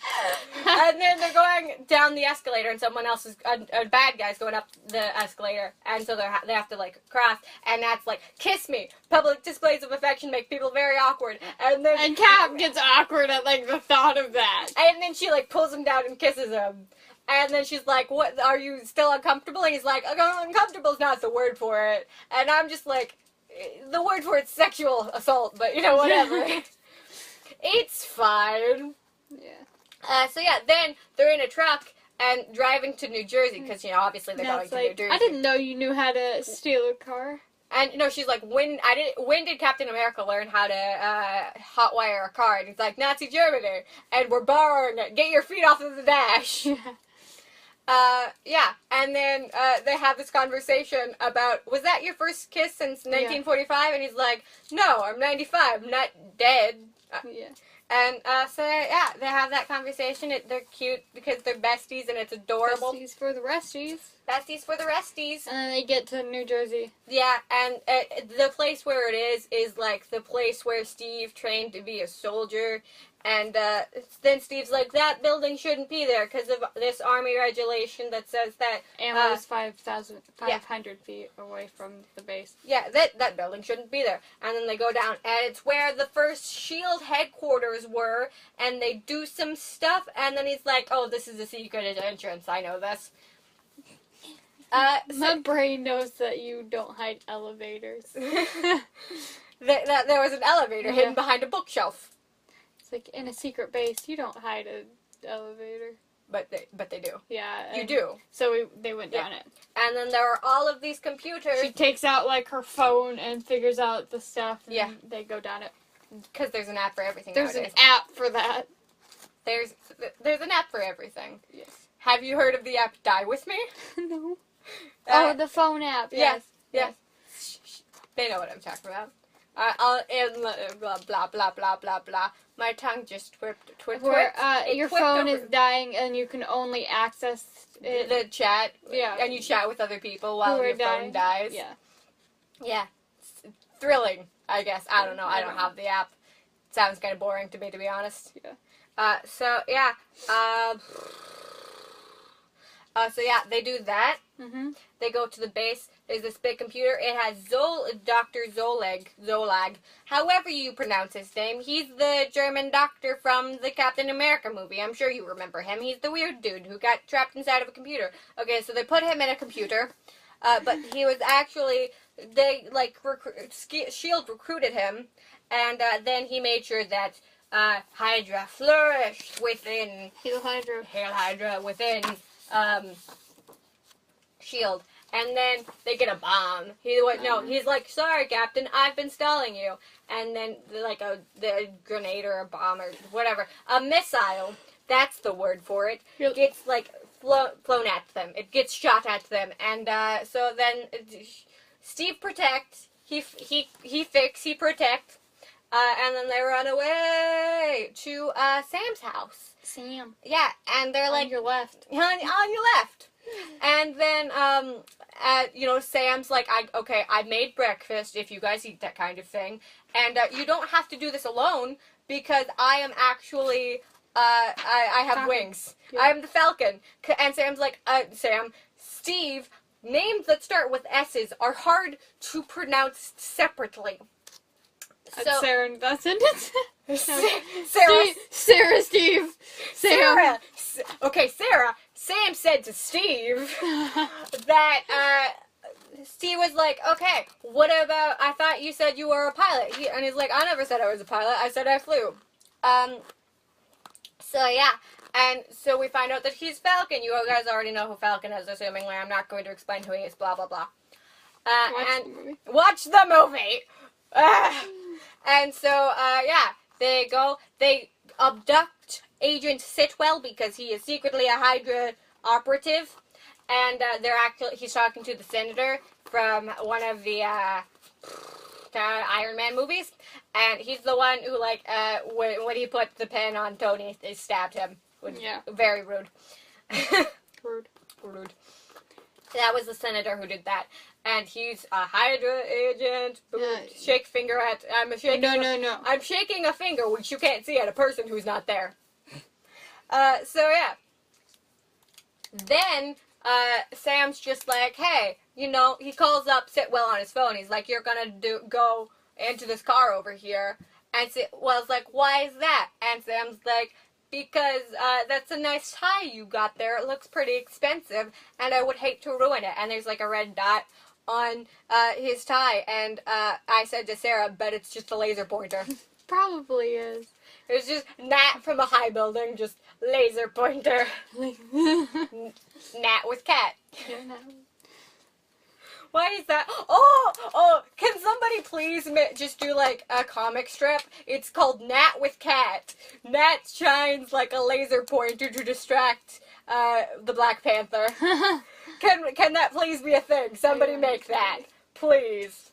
ha. And then they're going down the escalator, and someone else is a bad guy's going up the escalator, and so they have to like cross, and that's like, kiss me. Public displays of affection make people very awkward, and Cap gets awkward at like the thought of that, and then she like pulls him down and kisses him, and then she's like, what? Are you still uncomfortable? And he's like, uncomfortable is not the word for it, and I'm just like, the word for it's sexual assault, but you know whatever. It's fine. Yeah. So yeah, then they're in a truck and driving to New Jersey because obviously they're going to New Jersey. I didn't know you knew how to steal a car. And she's like, when did Captain America learn how to hotwire a car? And he's like, Nazi Germany, and we're borrowing it. Get your feet off of the dash. Yeah, and then they have this conversation about, was that your first kiss since 1945? And he's like, no, I'm 95, I'm not dead. Yeah. And so, yeah, they have that conversation. They're cute because they're besties, and it's adorable. Besties for the resties. Besties for the resties. And then they get to New Jersey. Yeah, and the place where it is like the place where Steve trained to be a soldier. And then Steve's like, that building shouldn't be there because of this army regulation that says that ammo is 500 feet away from the base. Yeah, that building shouldn't be there. And then they go down, and it's where the first S.H.I.E.L.D. headquarters were, and they do some stuff, and then he's like, oh, this is a secret entrance, I know this. My brain knows that you don't hide elevators. That there was an elevator hidden behind a bookshelf. It's like, in a secret base, you don't hide an elevator. But they do. Yeah. You do. So they went down it. And then there are all of these computers. She takes out, like, her phone and figures out the stuff, and they go down it. Because there's an app for everything There's nowadays. an app for that. There's an app for everything. Yes. Have you heard of the app Die With Me? No. Oh, the phone app, yes. Yes. They know what I'm talking about. Blah, blah, blah, blah, blah, blah. My tongue just twipped. Where your phone is dying and you can only access it. The chat. Yeah. And you chat with other people while your phone dies. Yeah. Yeah. It's thrilling, I guess. I don't know. I don't have the app. It sounds kind of boring to me, to be honest. Yeah. So, yeah. So, yeah, they do that. Mm-hmm. They go to the base. There's this big computer. It has Dr. Zolag, however you pronounce his name. He's the German doctor from the Captain America movie. I'm sure you remember him. He's the weird dude who got trapped inside of a computer. Okay, so they put him in a computer, but he was actually, S.H.I.E.L.D. recruited him, and then he made sure that Hydra flourished within... Hail Hydra. Hail Hydra within... S.H.I.E.L.D. And then they get a bomb. He's like, sorry, Captain, I've been stalling you. And then, the grenade or a bomb or whatever, a missile, that's the word for it, gets, flown at them. It gets shot at them. And, so then Steve protects, he protects, and then they run away to, Sam's house. Sam. Yeah, and they're like... On your left. On your left. And then, Sam's like, I made breakfast if you guys eat that kind of thing. And you don't have to do this alone because I am actually, I have Falcon. wings. Yeah. I am the Falcon. And Sam's like, Steve, names that start with S's are hard to pronounce separately. So, Sarah in that sentence? Sarah, Steve. Sarah. Okay, Sarah. Sam said to Steve that Steve was like, okay, what about, I thought you said you were a pilot. And he's like, I never said I was a pilot. I said I flew. So, yeah. And so we find out that he's Falcon. You guys already know who Falcon is, assumingly. I'm not going to explain who he is, blah, blah, blah. Watch the movie. And so, they abduct Agent Sitwell because he is secretly a Hydra operative, and he's talking to the senator from one of the Iron Man movies, and he's the one who, like, when he put the pen on Tony, they stabbed him. Yeah. Very rude. Rude. Rude. That was the senator who did that. And he's a Hydra agent. Shake finger at... I'm shaking a finger, which you can't see, at a person who's not there. So, yeah. Then, Sam's just like, hey, you know, he calls up Sitwell on his phone. He's like, you're gonna go into this car over here. And Sitwell's like, why is that? And Sam's like, because that's a nice tie you got there. It looks pretty expensive, and I would hate to ruin it. And there's like a red dot on his tie, and I said to Sarah, bet it's just a laser pointer. Probably is. It's just Nat from a high building, just laser pointer. Nat with cat. Yeah, no. Why is that? Oh, can somebody please just do, like, a comic strip? It's called Nat with Cat. Nat shines like a laser pointer to distract the Black Panther. Can that please be a thing? Somebody make that. Please.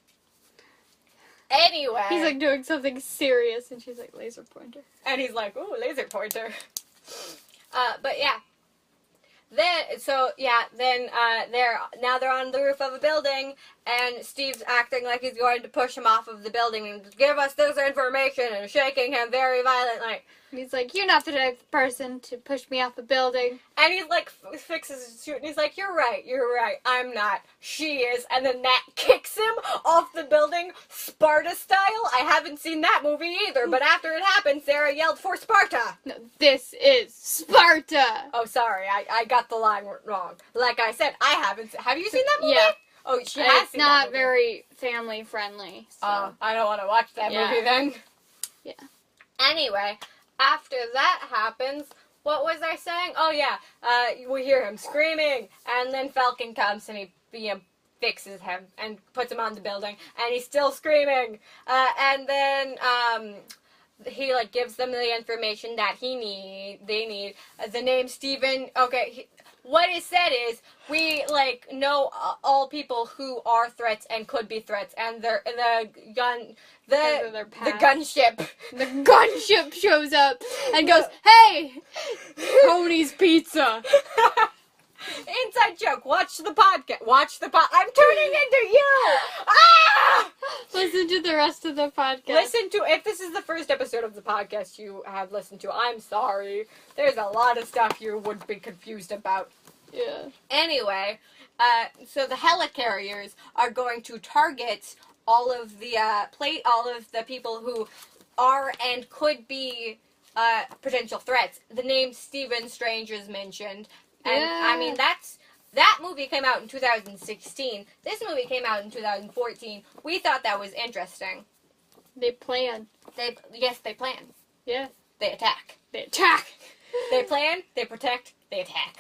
Anyway. He's, like, doing something serious, and she's like, laser pointer. And he's like, ooh, laser pointer. But, yeah. They're on the roof of a building, and Steve's acting like he's going to push him off of the building and give us this information, and shaking him very violently. He's like, you're not the type of person to push me off a building. And he's like, fixes his suit, and he's like, you're right, I'm not. She is. And then Nat kicks him off the building, Sparta style. I haven't seen that movie either, but after it happened, Sarah yelled for Sparta. No, this is Sparta. Oh, sorry, I got the line wrong. Like I said, I haven't. Have you seen that movie? Yeah. Oh, she has seen that movie. It's not very family friendly. So. I don't want to watch that movie then. Yeah. Anyway, after that happens, what was I saying? Oh, yeah, we hear him screaming, and then Falcon comes and he fixes him and puts him on the building, and he's still screaming. And then he, like, gives them the information that they need. The name Steven, okay, what is said is, we, like, know all people who are threats and could be threats, and the gunship. The gunship shows up and goes, hey, Tony's Pizza. Inside joke. Watch the podcast. I'm turning into you. Ah! Listen to the rest of the podcast. If this is the first episode of the podcast you have listened to, I'm sorry. There's a lot of stuff you would be confused about. Yeah. Anyway, so the helicarriers are going to target all of the people who are and could be potential threats. The name Stephen Strange is mentioned, and I mean that movie came out in 2016. This movie came out in 2014. We thought that was interesting. They plan. They plan. Yeah. They attack. They attack. They plan. They protect. They attack.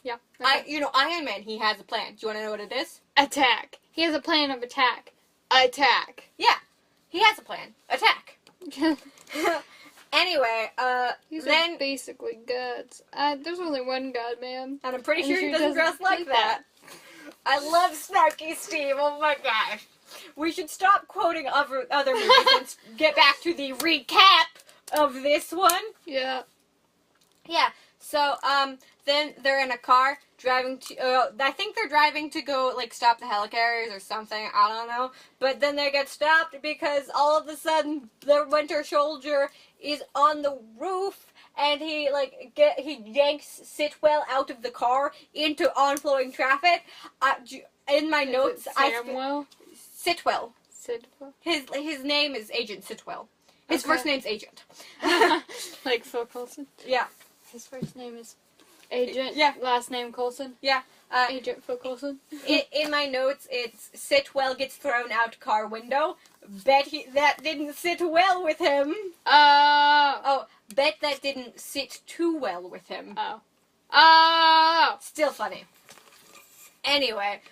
Yeah. Okay. Iron Man, he has a plan. Do you want to know what it is? Attack. He has a plan of attack. Attack. Yeah. He has a plan. Attack. Anyway, These then... are basically gods. There's only one god, man. And I'm pretty sure he doesn't dress like that. I love Snarky Steve. Oh my gosh. We should stop quoting other movies and get back to the recap of this one. Yeah. Yeah. So, then they're in a car driving to, I think they're driving to go, like, stop the helicarriers or something. I don't know. But then they get stopped because all of a sudden the Winter Soldier is on the roof and he yanks Sitwell out of the car into onflowing traffic. In my notes, Sitwell. Sitwell. His name is Agent Sitwell. His first name's Agent. Like Phil Coulson? Yeah. His first name is Agent. Yeah. Last name Coulson. Yeah. Agent Phil Coulson. In my notes, it's Sitwell gets thrown out car window. Bet that didn't sit well with him. Oh, bet that didn't sit too well with him. Oh. Still funny. Anyway,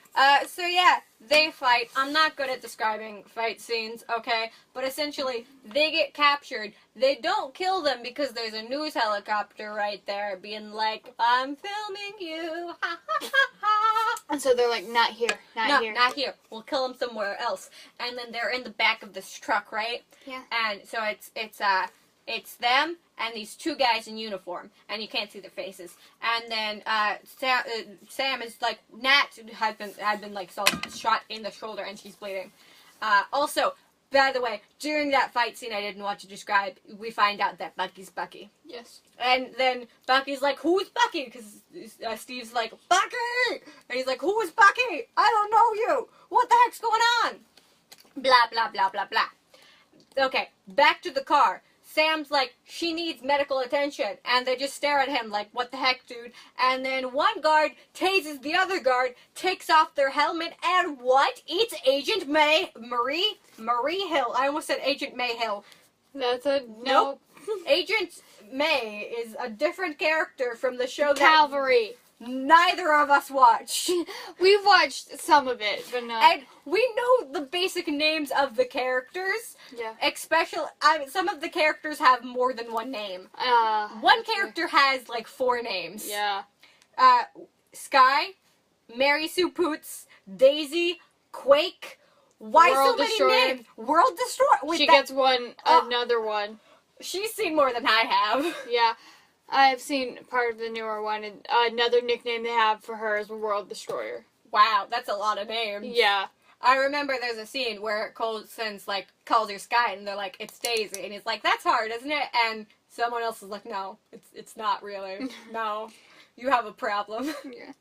so yeah, they fight. I'm not good at describing fight scenes, okay? But essentially, they get captured. They don't kill them because there's a news helicopter right there being like, I'm filming you, ha ha ha ha. And so they're like, not here, not here. Not here. We'll kill him somewhere else. And then they're in the back of this truck, right? Yeah. And so it's them and these two guys in uniform, and you can't see their faces. And then Sam is like, Nat had been like shot in the shoulder, and she's bleeding. Also, by the way, during that fight scene I didn't want to describe, we find out that Bucky's Bucky. Yes. And then Bucky's like, who's Bucky? Because Steve's like, Bucky! And he's like, who is Bucky? I don't know you. What the heck's going on? Blah, blah, blah, blah, blah. Okay, back to the car. Sam's like, she needs medical attention. And they just stare at him like, what the heck, dude? And then one guard tases the other guard, takes off their helmet, and what? It's Agent Marie Hill. I almost said Agent May Hill. That's a... Nope. Agent May is a different character from the show Cavalry. that neither of us watched. We've watched some of it, but not... And we know the basic names of the characters. Yeah. Especially, some of the characters have more than one name. One character has like 4 names. Yeah. Sky, Mary Sue Poots, Daisy, Quake. Why World so many Destroyer. names? World Destroyer. Wait, She gets another one. She's seen more than I have. Yeah. I've seen part of the newer one, and another nickname they have for her is World Destroyer. Wow, that's a lot of names. Yeah. I remember there's a scene where Coulson's like calls her Sky, and they're like, "It's Daisy," and he's like, "That's hard, isn't it?" And someone else is like, "No, it's not really. No, you have a problem." Yeah.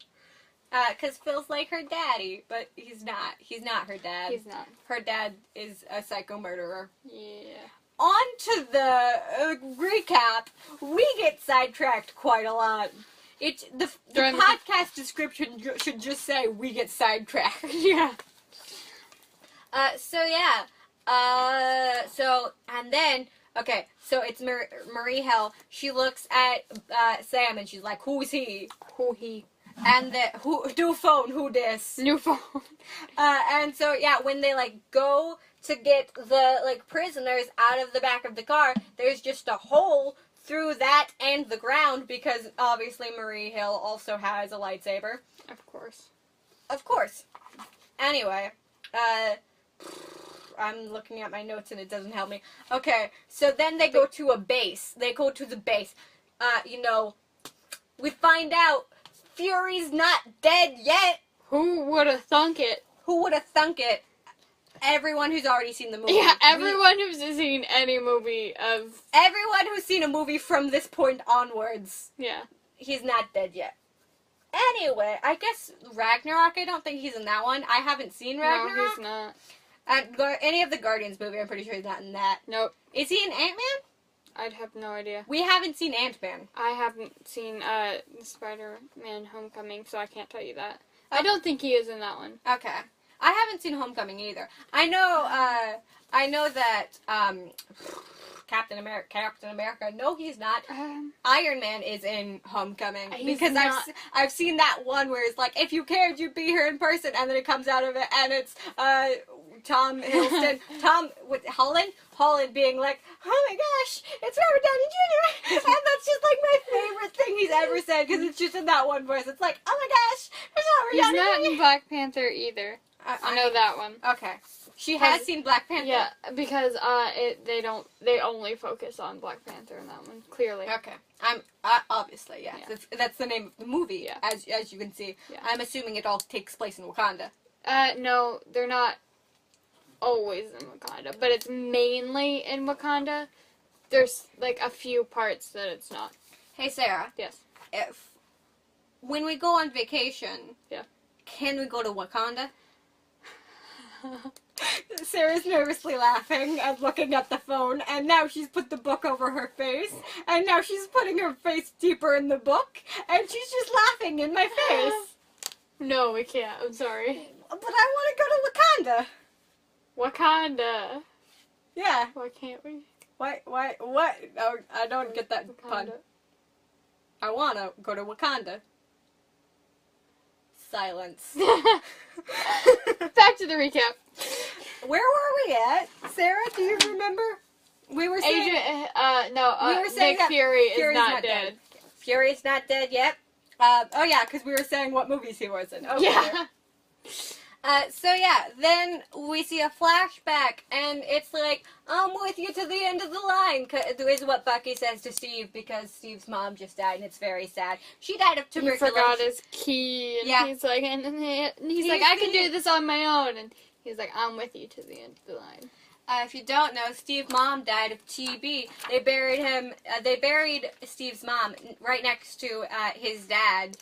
Because Phil's like her daddy, but he's not. He's not her dad. He's not. Her dad is a psycho murderer. Yeah. On to the recap. We get sidetracked quite a lot. The podcast description should just say we get sidetracked. Yeah. And then, okay, so it's Marie Hill. She looks at Sam and she's like, who's he? Who he? And new phone, who this? New phone. And so, yeah, when they, like, go to get the, like, prisoners out of the back of the car, there's just a hole through that and the ground because, obviously, Marie Hill also has a lightsaber. Of course. Of course. Anyway, I'm looking at my notes and it doesn't help me. Okay, so then they go to a base. They go to the base. We find out Fury's not dead yet. Who would have thunk it? Who would have thunk it? Everyone who's already seen the movie. Yeah, everyone who's seen any movie of... Everyone who's seen a movie from this point onwards. Yeah. He's not dead yet. Anyway, I guess Ragnarok, I don't think he's in that one. I haven't seen Ragnarok. No, he's not. Any of the Guardians movie, I'm pretty sure he's not in that. Nope. Is he in Ant-Man? I'd have no idea. We haven't seen Ant-Man. I haven't seen Spider-Man Homecoming, so I can't tell you that. I don't think he is in that one. Okay. I haven't seen Homecoming either. I know that Captain America. No, he's not. Iron Man is in Homecoming because I've seen that one where it's like, if you cared, you'd be here in person, and then it comes out of it, and it's Tom Hiddleston, Holland being like, oh my gosh, it's Robert Downey Jr. And that's just like my favorite thing he's ever said because it's just in that one voice. It's like, oh my gosh, it's Robert Downey Jr. He's not in Black Panther either. I know that one. Okay. She has seen Black Panther. Yeah, because they only focus on Black Panther in that one, clearly. Okay. Obviously, yes. Yeah. That's the name of the movie, yeah. as you can see. Yeah. I'm assuming it all takes place in Wakanda. No, they're not always in Wakanda, but it's mainly in Wakanda. There's, like, a few parts that it's not. Hey, Sarah. Yes. When we go on vacation, yeah, can we go to Wakanda? Sarah's nervously laughing and looking at the phone, and now she's put the book over her face, and now she's putting her face deeper in the book, and she's just laughing in my face. No, we can't. I'm sorry. But I want to go to Wakanda. Wakanda. Yeah. Why can't we? What? Oh, I don't get that Wakanda. pun. I want to go to Wakanda. Silence. Back to the recap. Where were we at? Sarah, do you remember? We were saying... we were saying Nick Fury is not dead. Fury's not dead yet. Oh yeah, because we were saying what movies he was in. Okay. Yeah. So yeah, then we see a flashback, and it's like, I'm with you to the end of the line, is what Bucky says to Steve, because Steve's mom just died, and it's very sad. She died of He tuberculosis. forgot his key, and Yeah. he's like, he's like, I can do this on my own, and he's like, I'm with you to the end of the line. If you don't know, Steve's mom died of TB. They buried him. They buried Steve's mom right next to his dad.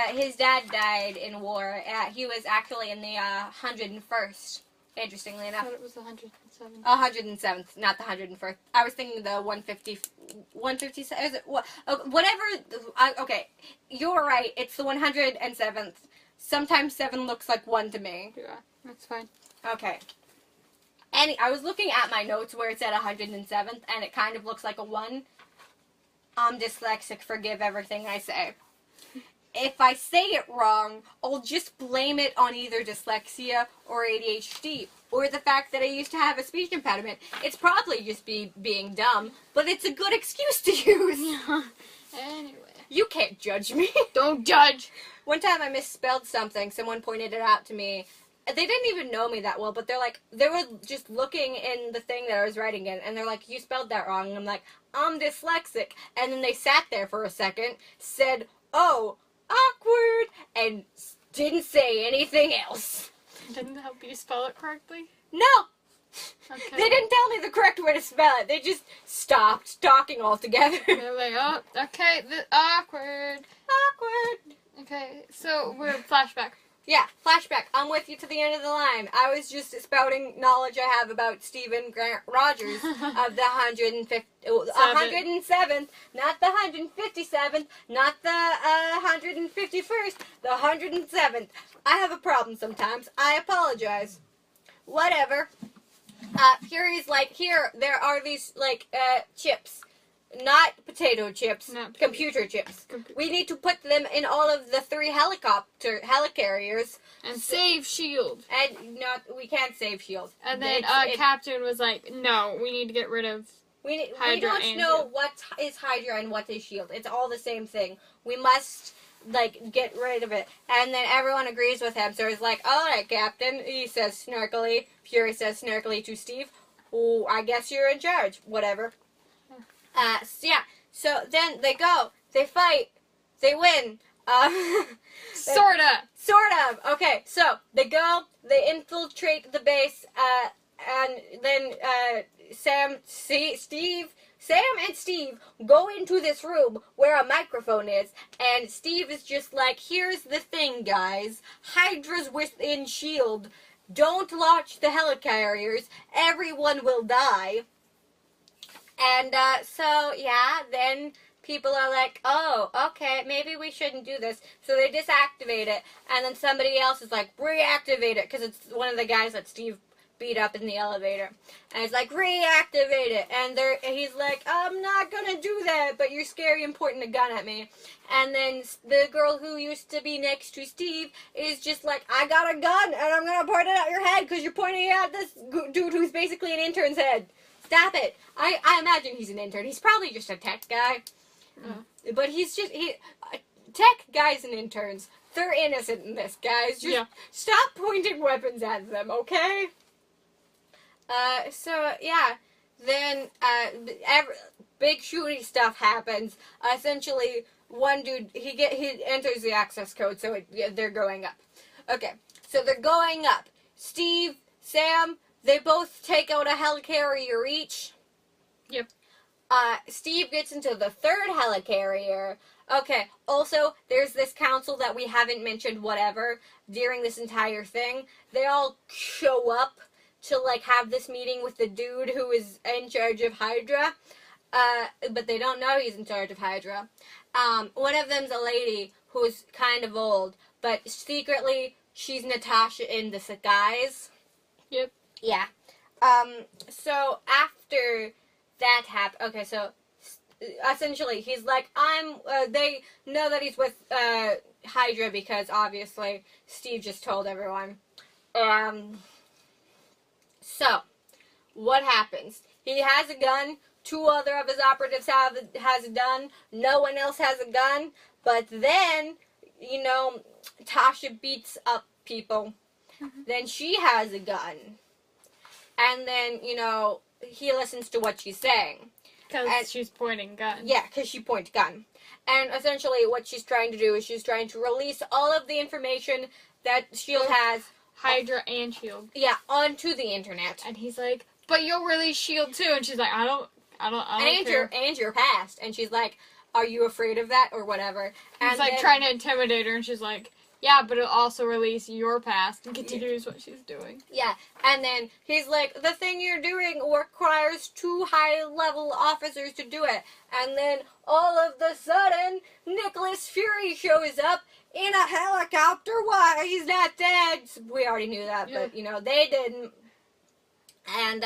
His dad died in war. He was actually in the 101st. Interestingly I enough, thought it was 107. 107th, not the 101st. I was thinking the 157. Is it what? Whatever. Okay, you're right. It's the 107th. Sometimes 7 looks like 1 to me. Yeah, that's fine. Okay. I was looking at my notes where it said 107th, and it kind of looks like a 1. I'm dyslexic, forgive everything I say. If I say it wrong, I'll just blame it on either dyslexia or ADHD, or the fact that I used to have a speech impediment. It's probably just being dumb, but it's a good excuse to use. Yeah. Anyway. You can't judge me. Don't judge! One time I misspelled something, someone pointed it out to me. They didn't even know me that well, but they were just looking in the thing that I was writing in, and they're like, you spelled that wrong. And I'm like, I'm dyslexic. And then they sat there for a second, said, oh, awkward, and didn't say anything else. Didn't help you spell it correctly? No! Okay. They didn't tell me the correct way to spell it. They just stopped talking altogether. They're like, oh, okay, awkward. Awkward. Okay, so we're flashback. Yeah, flashback. I'm with you to the end of the line. I was just spouting knowledge I have about Stephen Grant Rogers of the 107th, not the 157th, not the 151st, the 107th. I have a problem sometimes. I apologize. Whatever. Fury's like, here, there are these, like, chips. Not potato chips, computer chips. We need to put them in all of the 3 helicarriers. And save S.H.I.E.L.D. And we can't save S.H.I.E.L.D. And then Captain was like, no, we need to get rid of we Hydra don't and know S.H.I.E.L.D. what is Hydra and what is S.H.I.E.L.D. It's all the same thing. We must, like, get rid of it. And then everyone agrees with him. So he's like, all right, Captain. He says snarkily. Fury says snarkily to Steve, oh, I guess you're in charge. Whatever. So then they go, they fight, they win. Sorta. Sort of. Okay, so they go, they infiltrate the base, and then Sam and Steve go into this room where a microphone is, and Steve is just like, here's the thing, guys. Hydra's within S.H.I.E.L.D. Don't launch the helicarriers. Everyone will die. And, so, yeah, then people are like, oh, okay, maybe we shouldn't do this. So they deactivate it, and then somebody else is like, reactivate it, because it's one of the guys that Steve beat up in the elevator. And it's like, reactivate it. And he's like, I'm not gonna do that, but you're scary and pointing a gun at me. And then the girl who used to be next to Steve is just like, I got a gun, and I'm gonna point it at your head, because you're pointing it at this dude who's basically an intern's head. Stop it. I imagine he's an intern. He's probably just a tech guy. But tech guys and interns, they're innocent in this, guys. Just stop pointing weapons at them, okay? So, yeah. Then, big shooty stuff happens. Essentially, one dude, he enters the access code, so they're going up. Okay, so they're going up. Steve, Sam, they both take out a helicarrier each. Yep. Steve gets into the 3rd helicarrier. Okay, also, there's this council that we haven't mentioned, whatever, during this entire thing. They all show up to, like, have this meeting with the dude who is in charge of Hydra. But they don't know he's in charge of Hydra. One of them's a lady who's kind of old, but secretly, she's Natasha in disguise. Yep. Yeah. So after that happened, okay, so essentially he's like, they know that he's with, Hydra because obviously Steve just told everyone. So, what happens? He has a gun, 2 other of his operatives has a gun, no one else has a gun, but then Tasha beats up people. Then she has a gun. And then, he listens to what she's saying. Because she's pointing gun. Yeah, because she points gun. And essentially what she's trying to do is she's trying to release all of the information that S.H.I.E.L.D. has. Hydra and S.H.I.E.L.D. Yeah, onto the internet. And he's like, but you'll release S.H.I.E.L.D. too. And she's like, I don't care. And your past. And she's like, are you afraid of that or whatever? And he's like trying to intimidate her and she's like, yeah, but it'll also release your past and continues what she's doing. Yeah, and then he's like, the thing you're doing requires 2 high-level officers to do it. And then all of the sudden, Nicholas Fury shows up in a helicopter. Why? He's not dead. We already knew that, but, they didn't. And,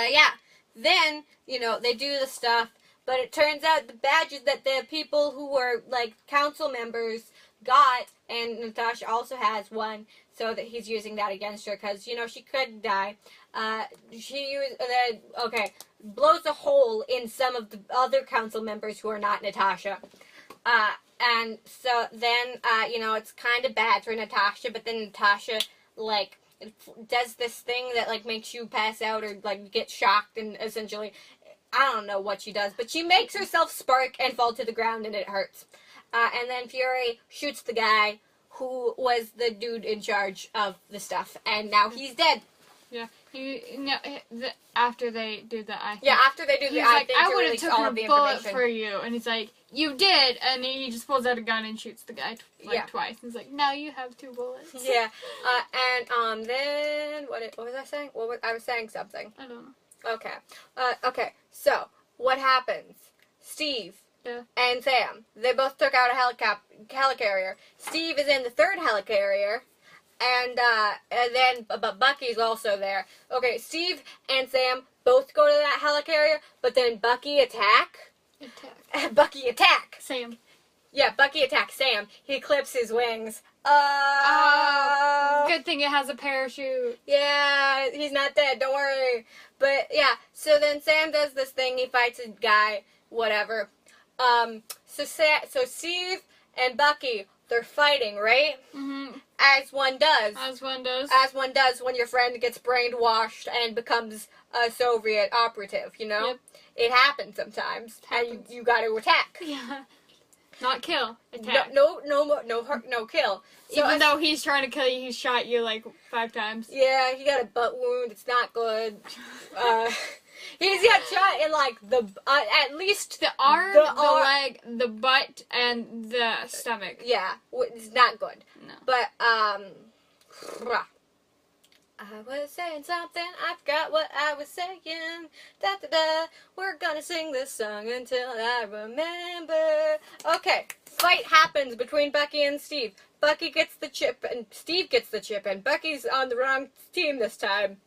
then, they do the stuff. But it turns out the badges that the people who were, council members got, and Natasha also has one, so that he's using that against her, because, she could die. Blows a hole in some of the other council members who are not Natasha. And so then, it's kind of bad for Natasha, but then Natasha, does this thing that, makes you pass out or, get shocked, and essentially, I don't know what she does, but she makes herself spark and fall to the ground, and it hurts. And then Fury shoots the guy who was the dude in charge of the stuff, and now he's dead. Yeah. After they do that, after they do the I would have taken a bullet for you, and he's like, you did, and he just pulls out a gun and shoots the guy twice. And he's like, now you have 2 bullets. Yeah. Then what was I saying? I was saying something. I don't know. Okay. So what happens? Steve. Yeah. And Sam. They both took out a helicarrier. Steve is in the 3rd helicarrier. And then Bucky's also there. Okay, Steve and Sam both go to that helicarrier, but then Bucky attack. Bucky attack. Sam. Yeah, Bucky attacks Sam. He clips his wings. Good thing it has a parachute. Yeah, he's not dead, don't worry. But, yeah, so then Sam does this thing. He fights a guy, whatever. So Steve and Bucky, they're fighting, right? Mm-hmm. As one does. As one does. As one does when your friend gets brainwashed and becomes a Soviet operative, Yep. It happens sometimes. And you gotta attack. Yeah. Not kill. Attack. No kill. So even though he's trying to kill you, he's shot you 5 times. Yeah, he got a butt wound. It's not good. He's got shot in at least the arm, the leg, the butt, and the stomach. Yeah, it's not good. No. But I was saying something. I forgot what I was saying. Da da da. We're gonna sing this song until I remember. Okay, fight happens between Bucky and Steve. Bucky gets the chip, and Steve gets the chip, and Bucky's on the wrong team this time.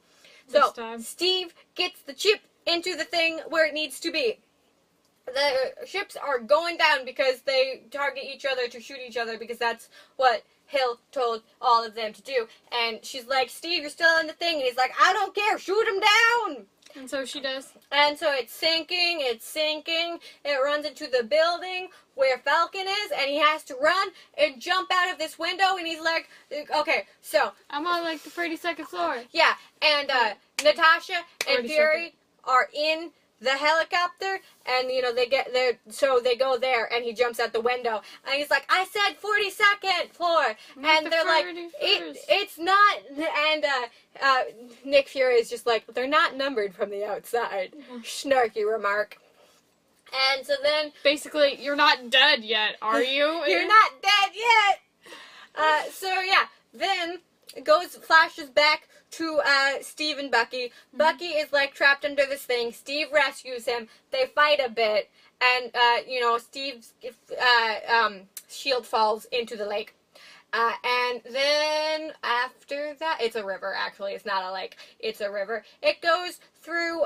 So, Steve gets the chip into the thing where it needs to be. The ships are going down because they target each other to shoot each other because that's what Hill told all of them to do. And she's like, Steve, you're still in the thing. And he's like, I don't care. Shoot him down. And so she does. And so it's sinking. It runs into the building where Falcon is, and he has to run and jump out of this window, and he's like, okay, so. I'm on the 32nd floor. Yeah, and Natasha and Fury are in the helicopter, and they get there, so they go there, and he jumps out the window, and he's like, I said 42nd floor, and they're like, it's not, and Nick Fury is just like, they're not numbered from the outside. Snarky remark. And so then, basically, you're not dead yet, are you? You're not dead yet. So yeah, then it flashes back to Steve and Bucky. Mm-hmm. Bucky is trapped under this thing. Steve rescues him. They fight a bit, and Steve's shield falls into the lake. And then after that, it's a river, actually. It's not a lake. It's a river. It goes through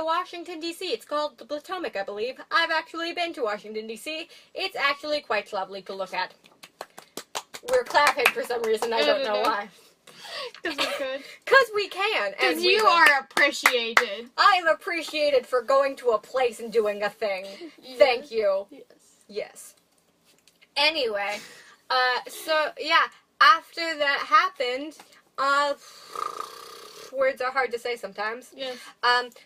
Washington, D.C. It's called the Potomac, I believe. I've actually been to Washington, D.C. It's actually quite lovely to look at. We're clapping for some reason. I don't know why. Because we could. Because we can. Because you are appreciated. I am appreciated for going to a place and doing a thing. Yes. Thank you. Yes. Yes. Anyway, So yeah, after that happened, words are hard to say sometimes. Yes.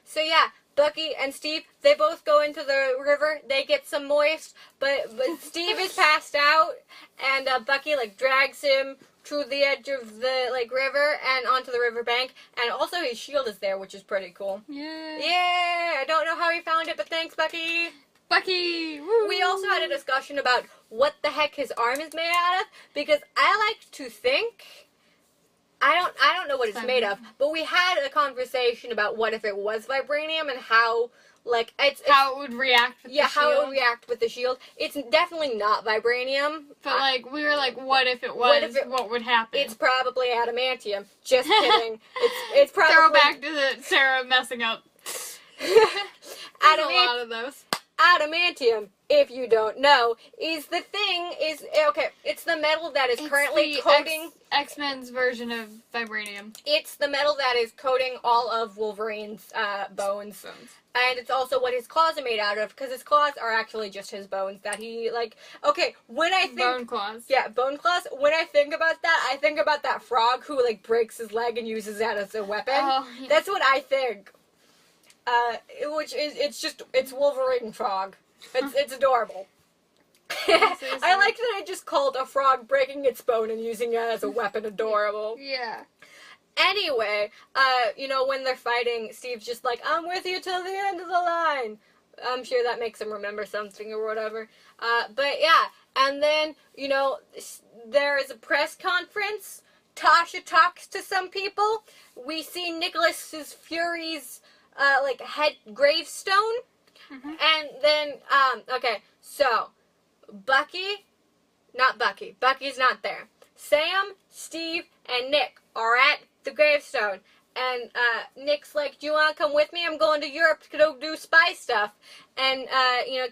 So yeah, Bucky and Steve, they both go into the river. They get some moist, but Steve is passed out, and Bucky like drags him to the edge of the like river and onto the riverbank, and also his shield is there, which is pretty cool. Yeah. Yeah, I don't know how he found it, but thanks, Bucky. Bucky! Woo! We also had a discussion about what the heck his arm is made out of, because I like to think, I don't know what it's made of, but we had a conversation about what if it was vibranium and how, like, it's how it would react with the shield. how it would react with the shield. It's definitely not vibranium. But, like, we were like, what if it was? What would happen? It's probably adamantium. Just kidding. It's probably... Throw back to Sarah messing up. A lot of those. Adamantium, if you don't know, is the thing, it's the metal that is currently coating... X-Men's version of vibranium. It's the metal that is coating all of Wolverine's bones. And it's also what his claws are made out of, because his claws are actually just his bones that he, like... Okay, when I think... Bone claws. Yeah, bone claws. When I think about that, I think about that frog who, like, breaks his leg and uses that as a weapon. Oh, yeah. That's what I think. Which is, it's Wolverine frog. It's adorable. I like that I just called a frog breaking its bone and using it as a weapon adorable. Yeah. Anyway, when they're fighting, Steve's just like, I'm with you till the end of the line. I'm sure that makes him remember something or whatever. But yeah, and then, there is a press conference. Tasha talks to some people. We see Nicholas Fury's head gravestone. Mm-hmm. And then, so, Bucky's not there. Sam, Steve, and Nick are at the gravestone. And, Nick's like, do you want to come with me? I'm going to Europe to go do spy stuff. And,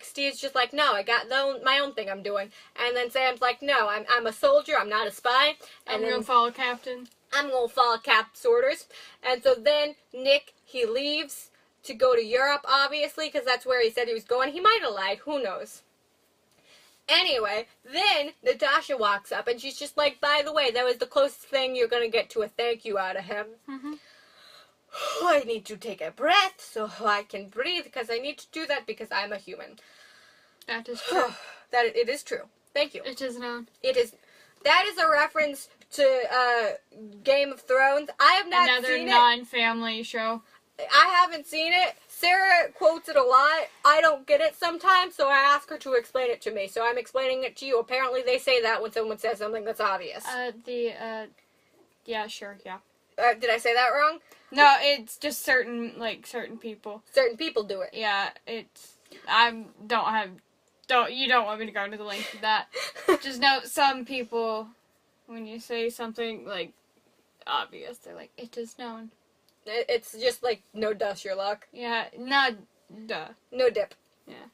Steve's just like, no, I got my own thing I'm doing. And then Sam's like, no, I'm a soldier, I'm not a spy. And I'm going to follow Captain. I'm going to follow Cap's orders. And so then Nick, he leaves to go to Europe, obviously, because that's where he said he was going. He might have lied. Who knows? Anyway, then Natasha walks up, and she's just like, by the way, that was the closest thing you're going to get to a thank you out of him. Mm-hmm. I need to take a breath so I can breathe, because I need to do that because I'm a human. That is true. It is true. Thank you. It is known. It is. That is a reference to Game of Thrones. I have not seen it. Another non-family show. I haven't seen it. Sarah quotes it a lot. I don't get it sometimes, so I ask her to explain it to me. So I'm explaining it to you. Apparently they say that when someone says something that's obvious. Yeah, sure, yeah. Did I say that wrong? No, it's just certain people. Certain people do it. Yeah, you don't want me to go into the length of that. Just know some people, when you say something, like, obvious, they're like, it is known. It's just like, no duh, Sherlock. Yeah, no duh. No dip. Yeah.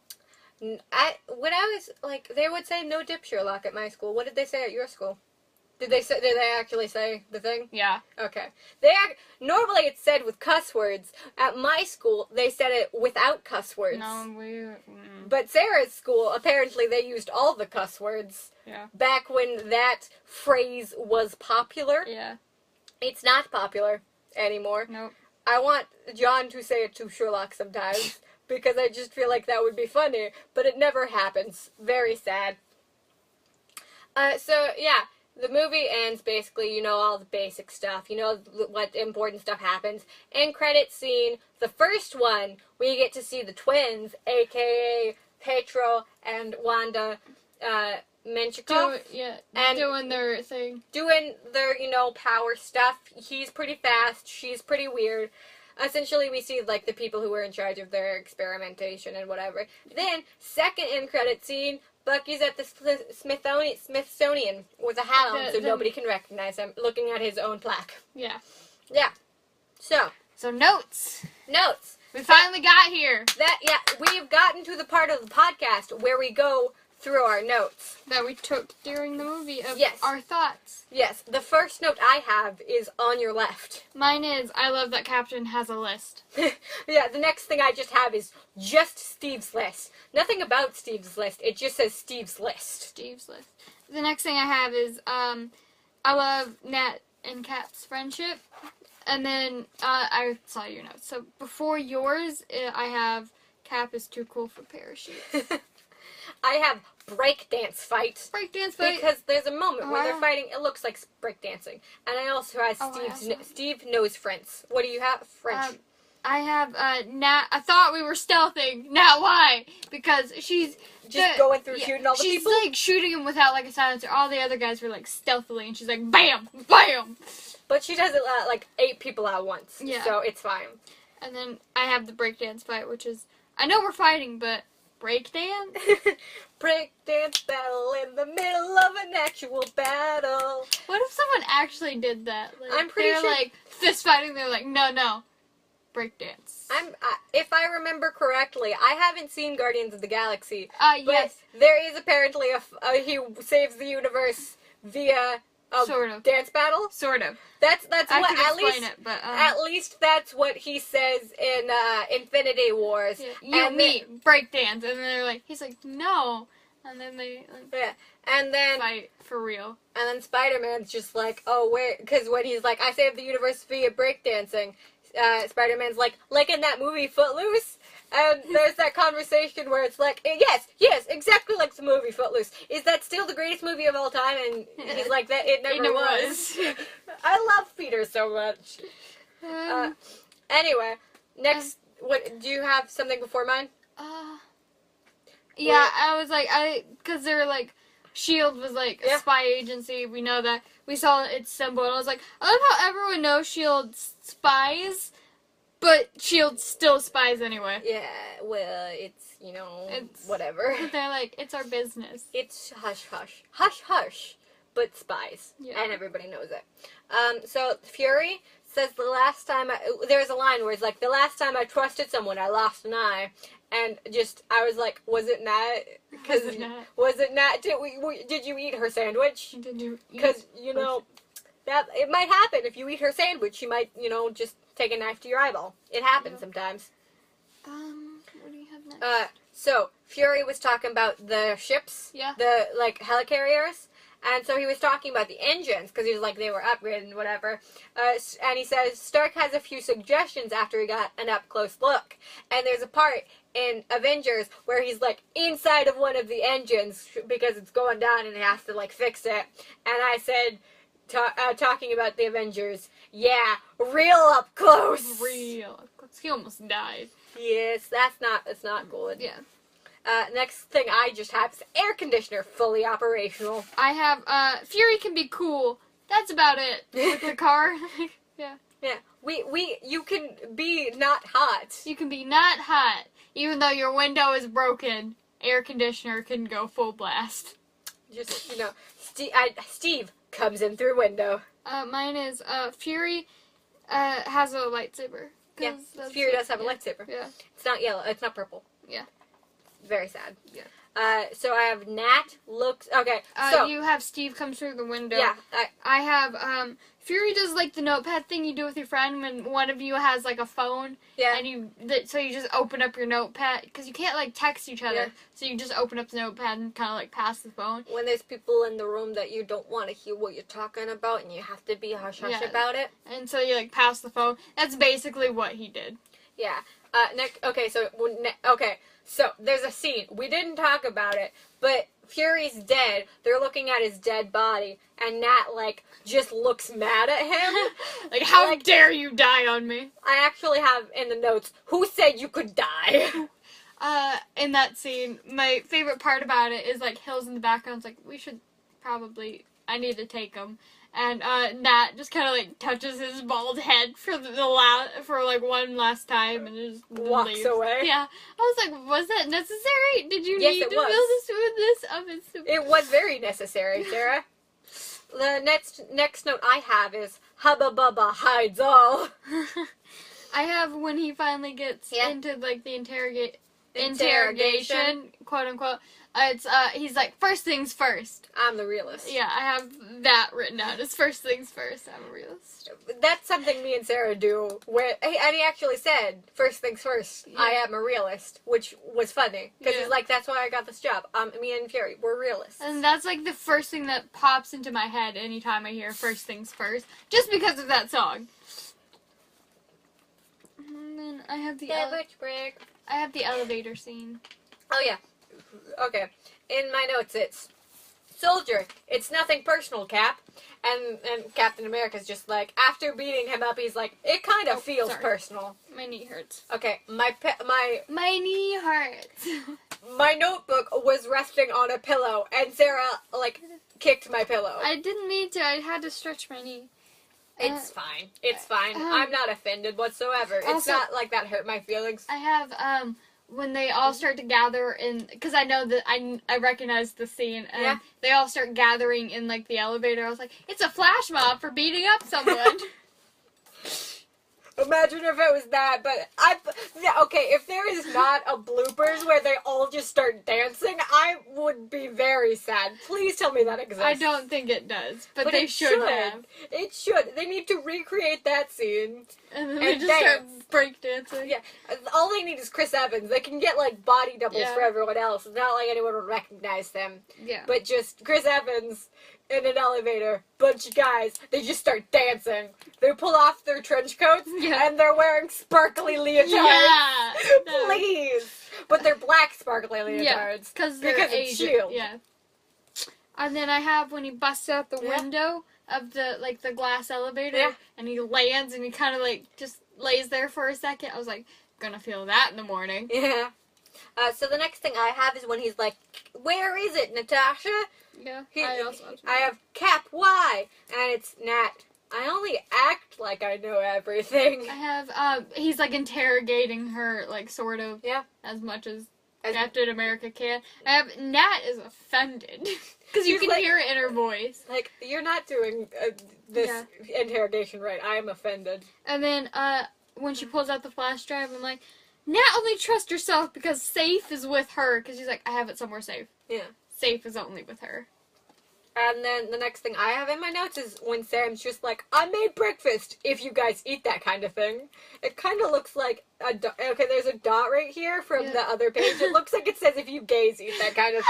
When I was, like, they would say no dip, Sherlock, at my school. What did they say at your school? Did they actually say the thing? Yeah. Okay. Normally it's said with cuss words. At my school, they said it without cuss words. No, But Sarah's school, apparently they used all the cuss words. Yeah. Back when that phrase was popular. Yeah. It's not popular anymore. Nope. I want John to say it to Sherlock sometimes, because I just feel like that would be funny, but it never happens. Very sad. So, yeah. The movie ends, basically, all the basic stuff. What important stuff happens. End credit scene, the first one, we get to see the twins, a.k.a. Petro and Wanda Menchikov. Doing their thing. Doing their, power stuff. He's pretty fast, she's pretty weird. Essentially, we see, like, the people who were in charge of their experimentation and whatever. Then, second end credit scene, Bucky's at the Smithsonian with a hat on so nobody can recognize him, looking at his own plaque. Yeah. Yeah. So notes. Notes. We finally got here. We've gotten to the part of the podcast where we go through our notes. That we took during the movie of our thoughts. Yes. The first note I have is on your left. Mine is, I love that Captain has a list. Yeah, the next thing I just have is just Steve's list. Nothing about Steve's list. It just says Steve's list. Steve's list. the next thing I have is I love Nat and Cap's friendship. And then I saw your notes. So before yours, I have Cap is too cool for parachutes. I have breakdance fight. Breakdance fight. Because there's a moment where they're fighting, it looks like breakdancing. And I also have Steve knows French. What do you have? French. I have Nat. I thought we were stealthing. Nat, why? Because she's just going through shooting all the people? She's like shooting him without like a silencer. All the other guys were like stealthily, and she's like bam, bam. But she does it like 8 people at once. Yeah. So it's fine. And then I have the breakdance fight, which is, I know we're fighting, but breakdance? Breakdance battle in the middle of an actual battle. What if someone actually did that? Like, I'm pretty sure. They're like fist fighting. They're like, no, breakdance. If I remember correctly, I haven't seen Guardians of the Galaxy. Yes. But there is apparently he saves the universe via a sort of dance battle. Sort of. That's I what could at explain least it, but at least that's what he says in Infinity Wars. Yeah. Breakdance, and then they're like, he's like, no, and then they and then fight for real. And then Spider-Man's just like, oh wait, because when he's like, I saved the universe via breakdancing, Spider-Man's like in that movie Footloose. And there's that conversation where it's like, yes, exactly like the movie Footloose. Is that still the greatest movie of all time? And he's like, that it never was. I love Peter so much. Anyway, next, what do you have something before mine? Yeah, I was like, because they were like, S.H.I.E.L.D. was like a spy agency. We know that. We saw its symbol, and I was like, I love how everyone knows S.H.I.E.L.D. spies. But S.H.I.E.L.D. still spies anyway. Yeah, well, it's, whatever. They're like, it's our business. It's hush-hush. Hush-hush, but spies. Yeah. And everybody knows it. So, Fury says there's a line where it's like, the last time I trusted someone, I lost an eye. And I was like, was it Nat? Was it Nat? Did you eat her sandwich? Did you eat? Because, that it might happen. If you eat her sandwich, she might, just take a knife to your eyeball. It happens sometimes. What do you have next? So Fury was talking about the ships, the helicarriers, and so he was talking about the engines because he was like they were upgraded and whatever. And he says Stark has a few suggestions after he got an up close look. And there's a part in Avengers where he's like inside of one of the engines because it's going down and he has to like fix it. And I said. Talking about the Avengers. Yeah, real up close. Real up close. He almost died. Yes, that's not good. Yeah. Next thing I just have is air conditioner fully operational. I have, Fury can be cool. That's about it. With the car. Yeah. Yeah. You can be not hot. You can be not hot. Even though your window is broken, air conditioner can go full blast. Just, Steve comes in through window. Mine is, Fury, has a lightsaber. Yeah, Fury does have a lightsaber. Yeah. It's not yellow, it's not purple. Yeah. Very sad. Yeah. So I have Nat looks, okay, so. You have Steve comes through the window. Yeah. I have, Fury does like the notepad thing you do with your friend when one of you has like a phone. Yeah. And so you just open up your notepad, because you can't like text each other. Yeah. So you just open up the notepad and kind of like pass the phone. When there's people in the room that you don't want to hear what you're talking about and you have to be hush-hush about it. And so you like pass the phone. That's basically what he did. Yeah. So there's a scene. We didn't talk about it, but Fury's dead. They're looking at his dead body, and Nat, just looks mad at him. Like, how dare you die on me? I actually have in the notes, who said you could die? In that scene, my favorite part about it is, Hill's in the background. It's like, we should probably, I need to take him. And, Nat just kind of, touches his bald head for one last time and just walks leaves. away. Yeah. I was like, was that necessary? Did you need to feel this? It was very necessary, Sarah. The next note I have is, Hubba Bubba hides all. I have when he finally gets into, the interrogation, quote unquote. It's he's like, first things first. I'm the realist. Yeah, I have that written down. It's first things first. I'm a realist. That's something me and Sarah do. And he actually said, first things first, I am a realist, which was funny. Because he's like, that's why I got this job. Me and Fury, we're realists. And that's like the first thing that pops into my head anytime I hear first things first. Just because of that song. And then I have the elevator scene. Oh, yeah. Okay. In my notes, it's Soldier. It's nothing personal, Cap. And Captain America's just like, after beating him up, he's like, it kind of feels personal. My knee hurts. Okay, my knee hurts. My notebook was resting on a pillow, and Sarah like kicked my pillow. I didn't mean to. I had to stretch my knee. It's fine. It's fine. I'm not offended whatsoever. Also, it's not like that hurt my feelings. I have when they all start to gather in, because I know that I recognize the scene, and they all start gathering in like the elevator. I was like, it's a flash mob for beating up someone. Imagine if it was that, but okay, if there is not a bloopers where they all just start dancing, I would be very sad. Please tell me that exists. I don't think it does, but they should have. It should. They need to recreate that scene. And then they just start breakdancing. Yeah, all they need is Chris Evans. They can get like body doubles for everyone else. It's not like anyone would recognize them. Yeah. But just Chris Evans in an elevator, bunch of guys, they just start dancing. They pull off their trench coats, and they're wearing sparkly leotards. Yeah! Please! But they're black sparkly leotards. Because it's S.H.I.E.L.D. Yeah. And then I have when he busts out the window of the glass elevator, and he lands, and he kind of like just lays there for a second. I was like, gonna feel that in the morning. Yeah. So the next thing I have is when he's like, where is it, Natasha? Yeah, I have Cap, why? And it's Nat. I only act like I know everything. I have, he's like interrogating her, like, sort of. Yeah. As much as Captain America can. I have, Nat is offended. Because you can hear it in her voice. Like, you're not doing this interrogation right. I am offended. And then, when she pulls out the flash drive, I'm like, Nat, only trust yourself because safe is with her. Because she's like, I have it somewhere safe. Yeah. Safe is only with her. And then the next thing I have in my notes is when Sam's just like, I made breakfast, if you guys eat that kind of thing. It kind of looks like a dot. Okay, there's a dot right here from the other page. It looks like it says if you gays eat that kind of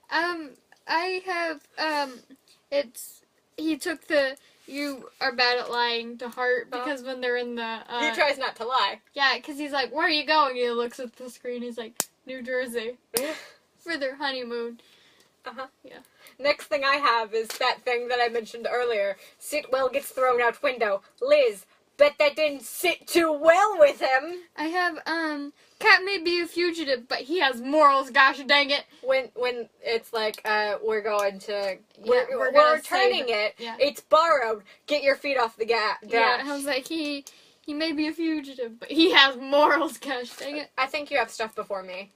thing. I have, he took the, you are bad at lying to heart, because when they're in the, he tries not to lie. Yeah, because he's like, where are you going? He looks at the screen, he's like, New Jersey. For their honeymoon. Yeah. Next thing I have is that thing that I mentioned earlier. Sitwell gets thrown out window. Liz, bet that didn't sit too well with him. I have, Cap may be a fugitive, but he has morals, gosh dang it. When it's like, we're going to, we're returning it. Yeah. It's borrowed. Get your feet off the gas. Yeah, I was like, he may be a fugitive, but he has morals, gosh dang it. I think you have stuff before me.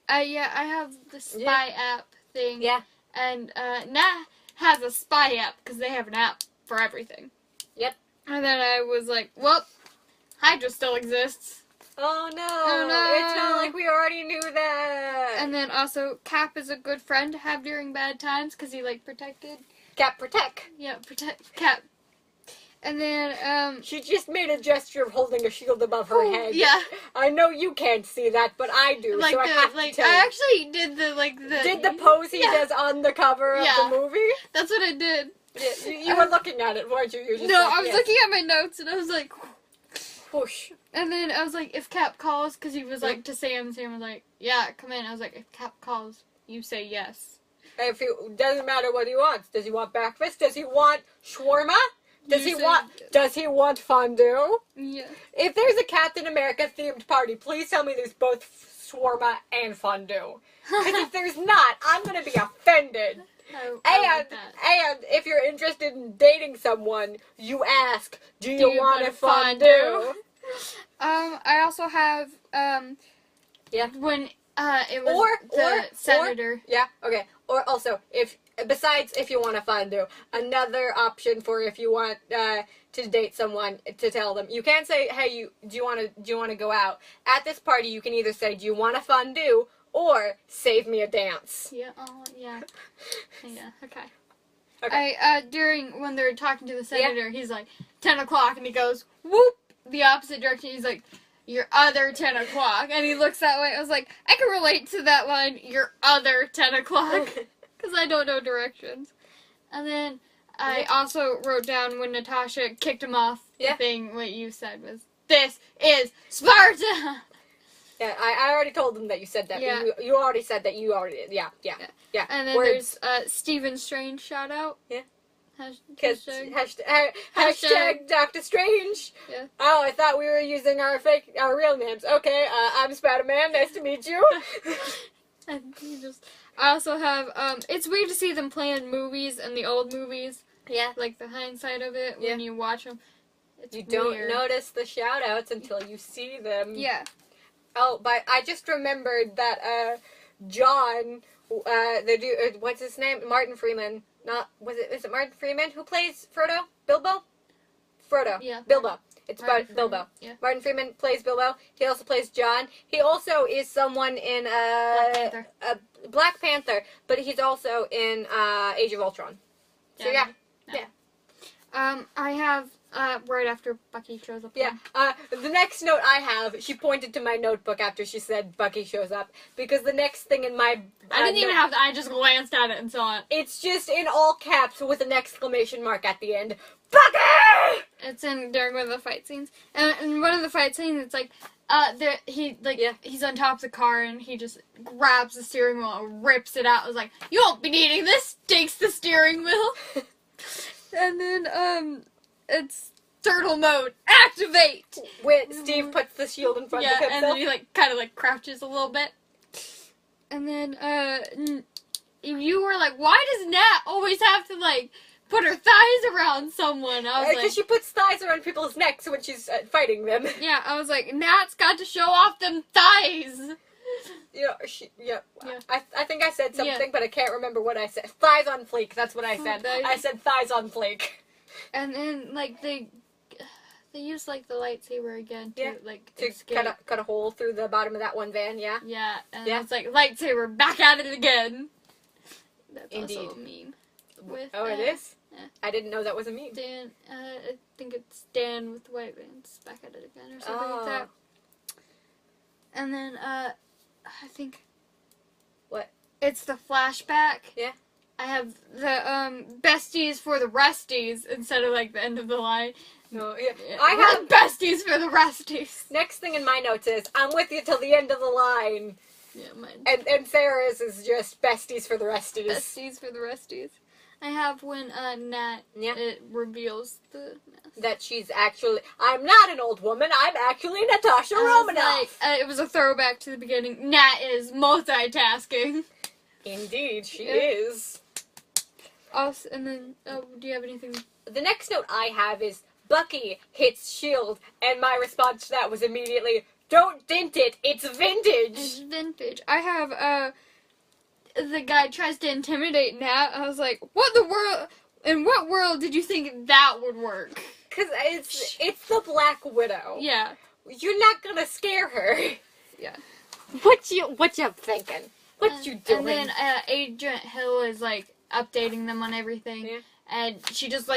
Yeah, I have the spy app thing. Yeah. And, Nat has a spy app, because they have an app for everything. Yep. And then I was like, well, Hydra still exists. Oh no. It's not like we already knew that. And then also, Cap is a good friend to have during bad times, because he, like, protected. Cap protect. Yeah, protect. Cap. And then, she just made a gesture of holding a shield above her head. Yeah. I know you can't see that, but I do, like so I have to tell you. I actually did Did the pose he does on the cover of the movie? That's what I did. Yeah, you were looking at it, weren't you? You were just I was looking at my notes, and I was like, whoosh. And then I was like, if Cap calls, because he was like, to Sam was like, yeah, come in. I was like, if Cap calls, you say yes. If it doesn't matter what he wants. Does he want breakfast? Does he want shawarma? Does he want fondue? Yeah. If there's a Captain America themed party, please tell me there's both shawarma and fondue. Because if there's not, I'm gonna be offended. And if you're interested in dating someone, you ask, do you want a fondue? I also have when it was the senator. Yeah. Okay. Or also, if besides if you want a fondue, another option for if you want to date someone, to tell them, you can't say, hey, do you want to go out at this party? You can either say, do you want a fondue, or save me a dance. Yeah. Oh, yeah. Yeah. Okay. Okay. During when they're talking to the senator, he's like 10 o'clock, and he goes whoop the opposite direction. He's like, your other 10 o'clock, and he looks that way. I was like, I can relate to that line, your other 10 o'clock, because I don't know directions. And then I also wrote down when Natasha kicked him off, the thing what you said was, this is Sparta! Yeah, I already told them that you said that. Yeah. You already said that you already, yeah. And then Words. there's Stephen Strange shout out. Yeah. Hashtag. Hashtag Doctor Strange. Yeah. Oh, I thought we were using our real names. Okay, I'm Spider-Man. Nice to meet you. And I also have, it's weird to see them playing movies and the old movies. Yeah. Like the hindsight of it when you watch them. You don't notice the shout-outs until you see them. Yeah. Oh, but I just remembered that, John, the dude, what's his name? Martin Freeman. Is it Martin Freeman who plays Frodo? Bilbo? Frodo. Yeah. Bilbo. It's Martin about Bilbo. Yeah. Martin Freeman plays Bilbo. He also plays John. He also is someone in Black Panther, but he's also in Age of Ultron. So yeah. I have right after Bucky shows up. Yeah. The next note I have, she pointed to my notebook after she said Bucky shows up, because the next thing in my I didn't even have to. I just glanced at it and saw it. It's just in all caps with an exclamation mark at the end. Bucky! It's during one of the fight scenes, and in one of the fight scenes, it's like, he's on top of the car and he just grabs the steering wheel and rips it out. I was like, you won't be needing this. Takes the steering wheel, and then it's turtle mode activate. When Steve puts the shield in front of himself. And then he kind of crouches a little bit. And then, you were like, why does Nat always have to, put her thighs around someone? I was like... Because she puts thighs around people's necks when she's fighting them. Yeah, I was like, Nat's got to show off them thighs! I think I said something, but I can't remember what I said. Thighs on fleek, that's what I said. I said thighs on fleek. And then, they use, the lightsaber again to escape. Cut a hole through the bottom of that one van, yeah? Yeah, and it's like, lightsaber, back at it again! That's Indeed. also a meme. It is? Yeah. I didn't know that was a meme. Dan, I think it's Dan with the white vans, back at it again, or something like that. And then, I think... What? It's the flashback. Yeah. I have the, besties for the resties, instead of, the end of the line. No, yeah. I have besties for the resties. Next thing in my notes is, I'm with you till the end of the line. Yeah, mine. And Sarah's is just besties for the resties. Besties for the resties. I have when, Nat, it reveals the mess. That she's actually, I'm not an old woman, I'm actually Natasha Romanoff. It was a throwback to the beginning. Nat is multitasking. Indeed, she is. Also, and then, do you have anything? The next note I have is, Bucky hits S.H.I.E.L.D., and my response to that was immediately, don't dent it, it's vintage! It's vintage. I have, the guy tries to intimidate Nat. I was like, in what world did you think that would work? Because it's the Black Widow. Yeah. You're not gonna scare her. Yeah. What you thinking? What you doing? And then, Agent Hill is, updating them on everything. Yeah. And she just,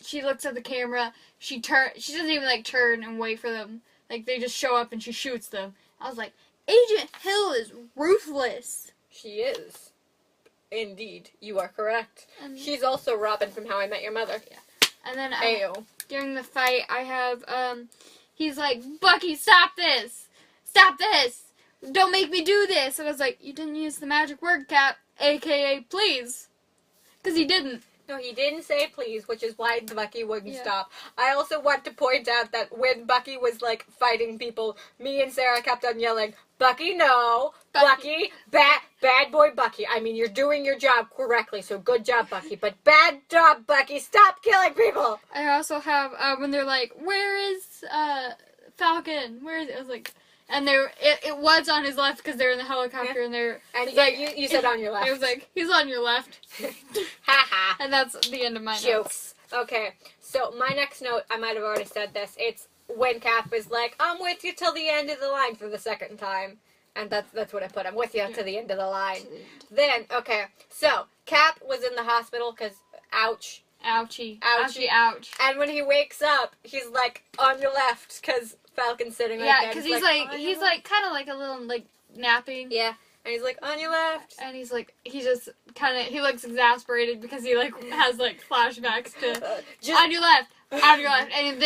she looks at the camera, she doesn't even, turn and wait for them. They just show up and she shoots them. I was like, Agent Hill is ruthless. She is. Indeed. You are correct. She's also Robin from How I Met Your Mother. Yeah. And then, during the fight, I have, he's like, Bucky, stop this! Stop this! Don't make me do this! And I was like, you didn't use the magic word, Cap, a.k.a. please. Because he didn't. No, he didn't say please, which is why Bucky wouldn't stop. I also want to point out that when Bucky was, fighting people, me and Sarah kept on yelling, Bucky, no! Bucky, bad boy Bucky. I mean, you're doing your job correctly, so good job, Bucky. But bad job, Bucky. Stop killing people! I also have, when they're like, where is, Falcon? Where is it? I was like, And it was on his left because they're in the helicopter and they're... And like, you said on your left. It was like, he's on your left. Haha. And that's the end of my notes. Jokes. Okay, so my next note, I might have already said this. It's when Cap is like, I'm with you till the end of the line for the second time. And that's what I put. I'm with you to the end of the line. Then, okay, so Cap was in the hospital because, ouch. Ouchie. Ouchie. Ouchie, ouch. And when he wakes up, he's like, on your left, because Falcon's sitting right there. Yeah, because he's like kind of like a little, like, napping. Yeah, and he's like, on your left. And he's like, he just kind of, he looks exasperated because he, like, has, like, flashbacks to, on your left, and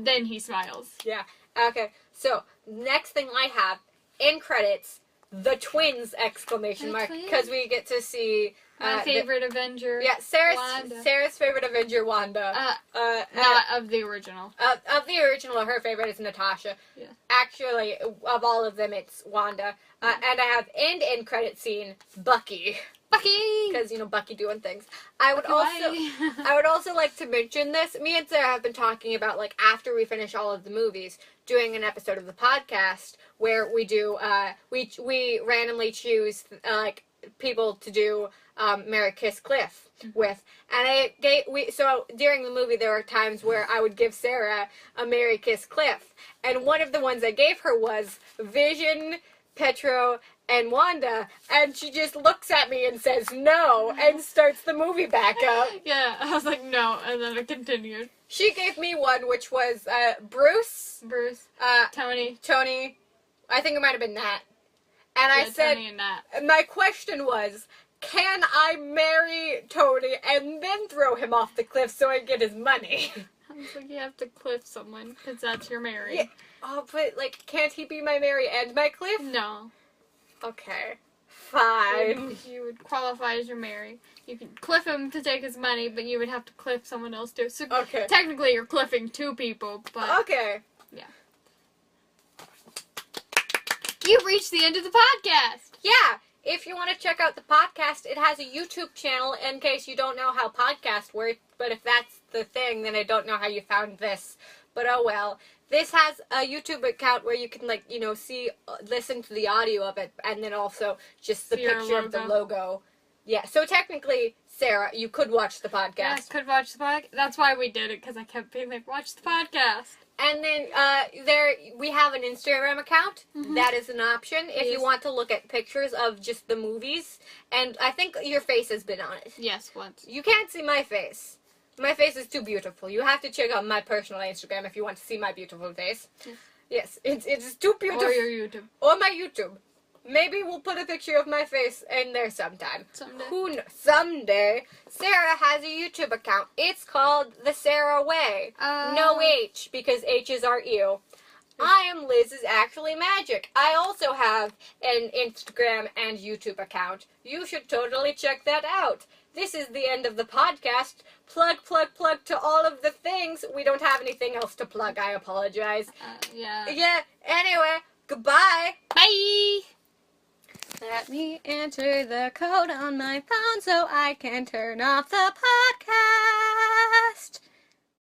then he smiles. Yeah, okay, so, next thing I have, in credits, the twins, exclamation mark, because we get to see... My favorite Avenger. Yeah, Sarah's favorite Avenger, Wanda. Not of the original. Of the original, her favorite is Natasha. Yeah. Actually, of all of them, it's Wanda. And I have end credit scene, Bucky. Bucky! Because, Bucky doing things. I would also like to mention this. Me and Sarah have been talking about, like, after we finish all of the movies, doing an episode of the podcast where we do, we randomly choose, like, people to do Marry Kiss Cliff with, and so during the movie there were times where I would give Sarah a Marry Kiss Cliff, and one of the ones I gave her was Vision, Petro, and Wanda, and she just looks at me and says no, and starts the movie back up. Yeah, I was like no, and then it continued. She gave me one which was Bruce, Tony, I think it might have been Nat. And I said, my question was, can I marry Tony and then throw him off the cliff so I get his money? I was like, you have to cliff someone, because that's your Mary. Yeah. Oh, but, like, can't he be my Mary and my cliff? No. Okay. Fine. You would qualify as your Mary. You could cliff him to take his money, but you would have to cliff someone else too. So okay. Technically you're cliffing two people, but... Okay. Yeah. You've reached the end of the podcast! Yeah! If you want to check out the podcast, it has a YouTube channel in case you don't know how podcasts work. But if that's the thing, then I don't know how you found this. But oh well. This has a YouTube account where you can, like, listen to the audio of it, and then also just the picture of the logo. Yeah, so technically, Sarah, you could watch the podcast. Yeah, could watch the podcast. That's why we did it, because I kept being like, watch the podcast. And then we have an Instagram account. Mm-hmm. That is an option if you want to look at pictures of just the movies. And I think your face has been on it. Yes, once. You can't see my face. My face is too beautiful. You have to check out my personal Instagram if you want to see my beautiful face. Yes, it's too beautiful. Or your YouTube. Or my YouTube. Maybe we'll put a picture of my face in there sometime. Someday. Who knows? Someday. Sarah has a YouTube account. It's called The Sarah Way. No H, because H's are ew. I am Liz's Actually Magic. I also have an Instagram and YouTube account. You should totally check that out. This is the end of the podcast. Plug to all of the things. We don't have anything else to plug. I apologize. Yeah. Yeah, anyway, goodbye. Bye. Let me enter the code on my phone so I can turn off the podcast.